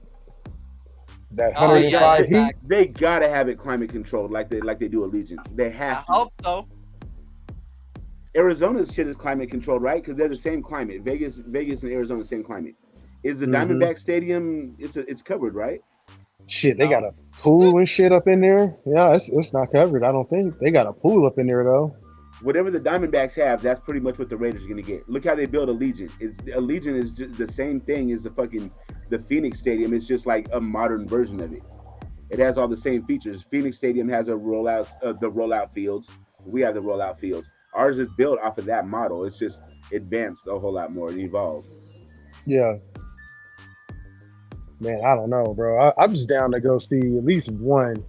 that Oh, 105 yeah, heat, They gotta have it climate controlled like they do Allegiant. They I have to. hope so. Arizona's shit is climate controlled, right? Because they're the same climate. Vegas and Arizona, same climate. Is the Mhm. Diamondback Stadium? It's covered, right? shit, they got a pool and shit up in there. Yeah, it's not covered. I don't think they got a pool up in there though. Whatever the Diamondbacks have, that's pretty much what the Raiders are gonna get. Look how they build Allegiant. Allegiant is just the same thing as the Phoenix Stadium. It's just like a modern version of it. It has all the same features. Phoenix Stadium has the rollout fields. We have the rollout fields. Ours is built off of that model. It's just advanced a whole lot more. It evolved. Yeah. Man, I don't know, bro. I'm just down to go see at least one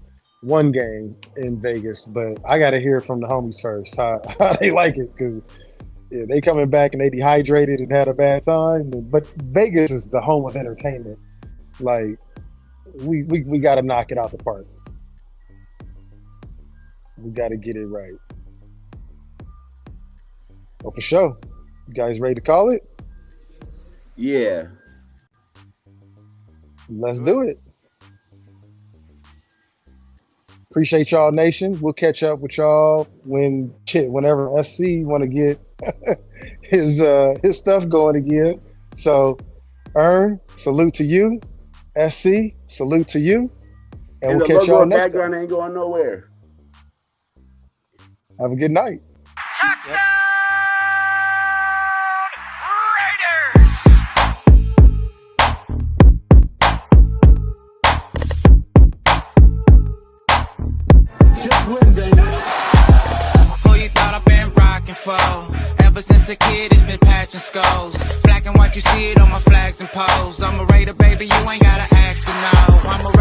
game in Vegas, but I got to hear from the homies first how they like it, because they coming back and they dehydrated and had a bad time. But Vegas is the home of entertainment. Like we got to knock it out the park. We got to get it right. Well, for sure. You guys ready to call it? Yeah. Let's do it. Appreciate y'all, nation. We'll catch up with y'all whenever SC want to get his stuff going again. So, Ern, salute to you. SC, salute to you. And And we'll the catch logo y'all in the next time. background ain't going nowhere. Have a good night. Who you thought I've been rocking for? Ever since a kid, it's been patching skulls. Black and white, you see it on my flags and poles. I'm a Raider, baby, you ain't gotta ask to know. I'm a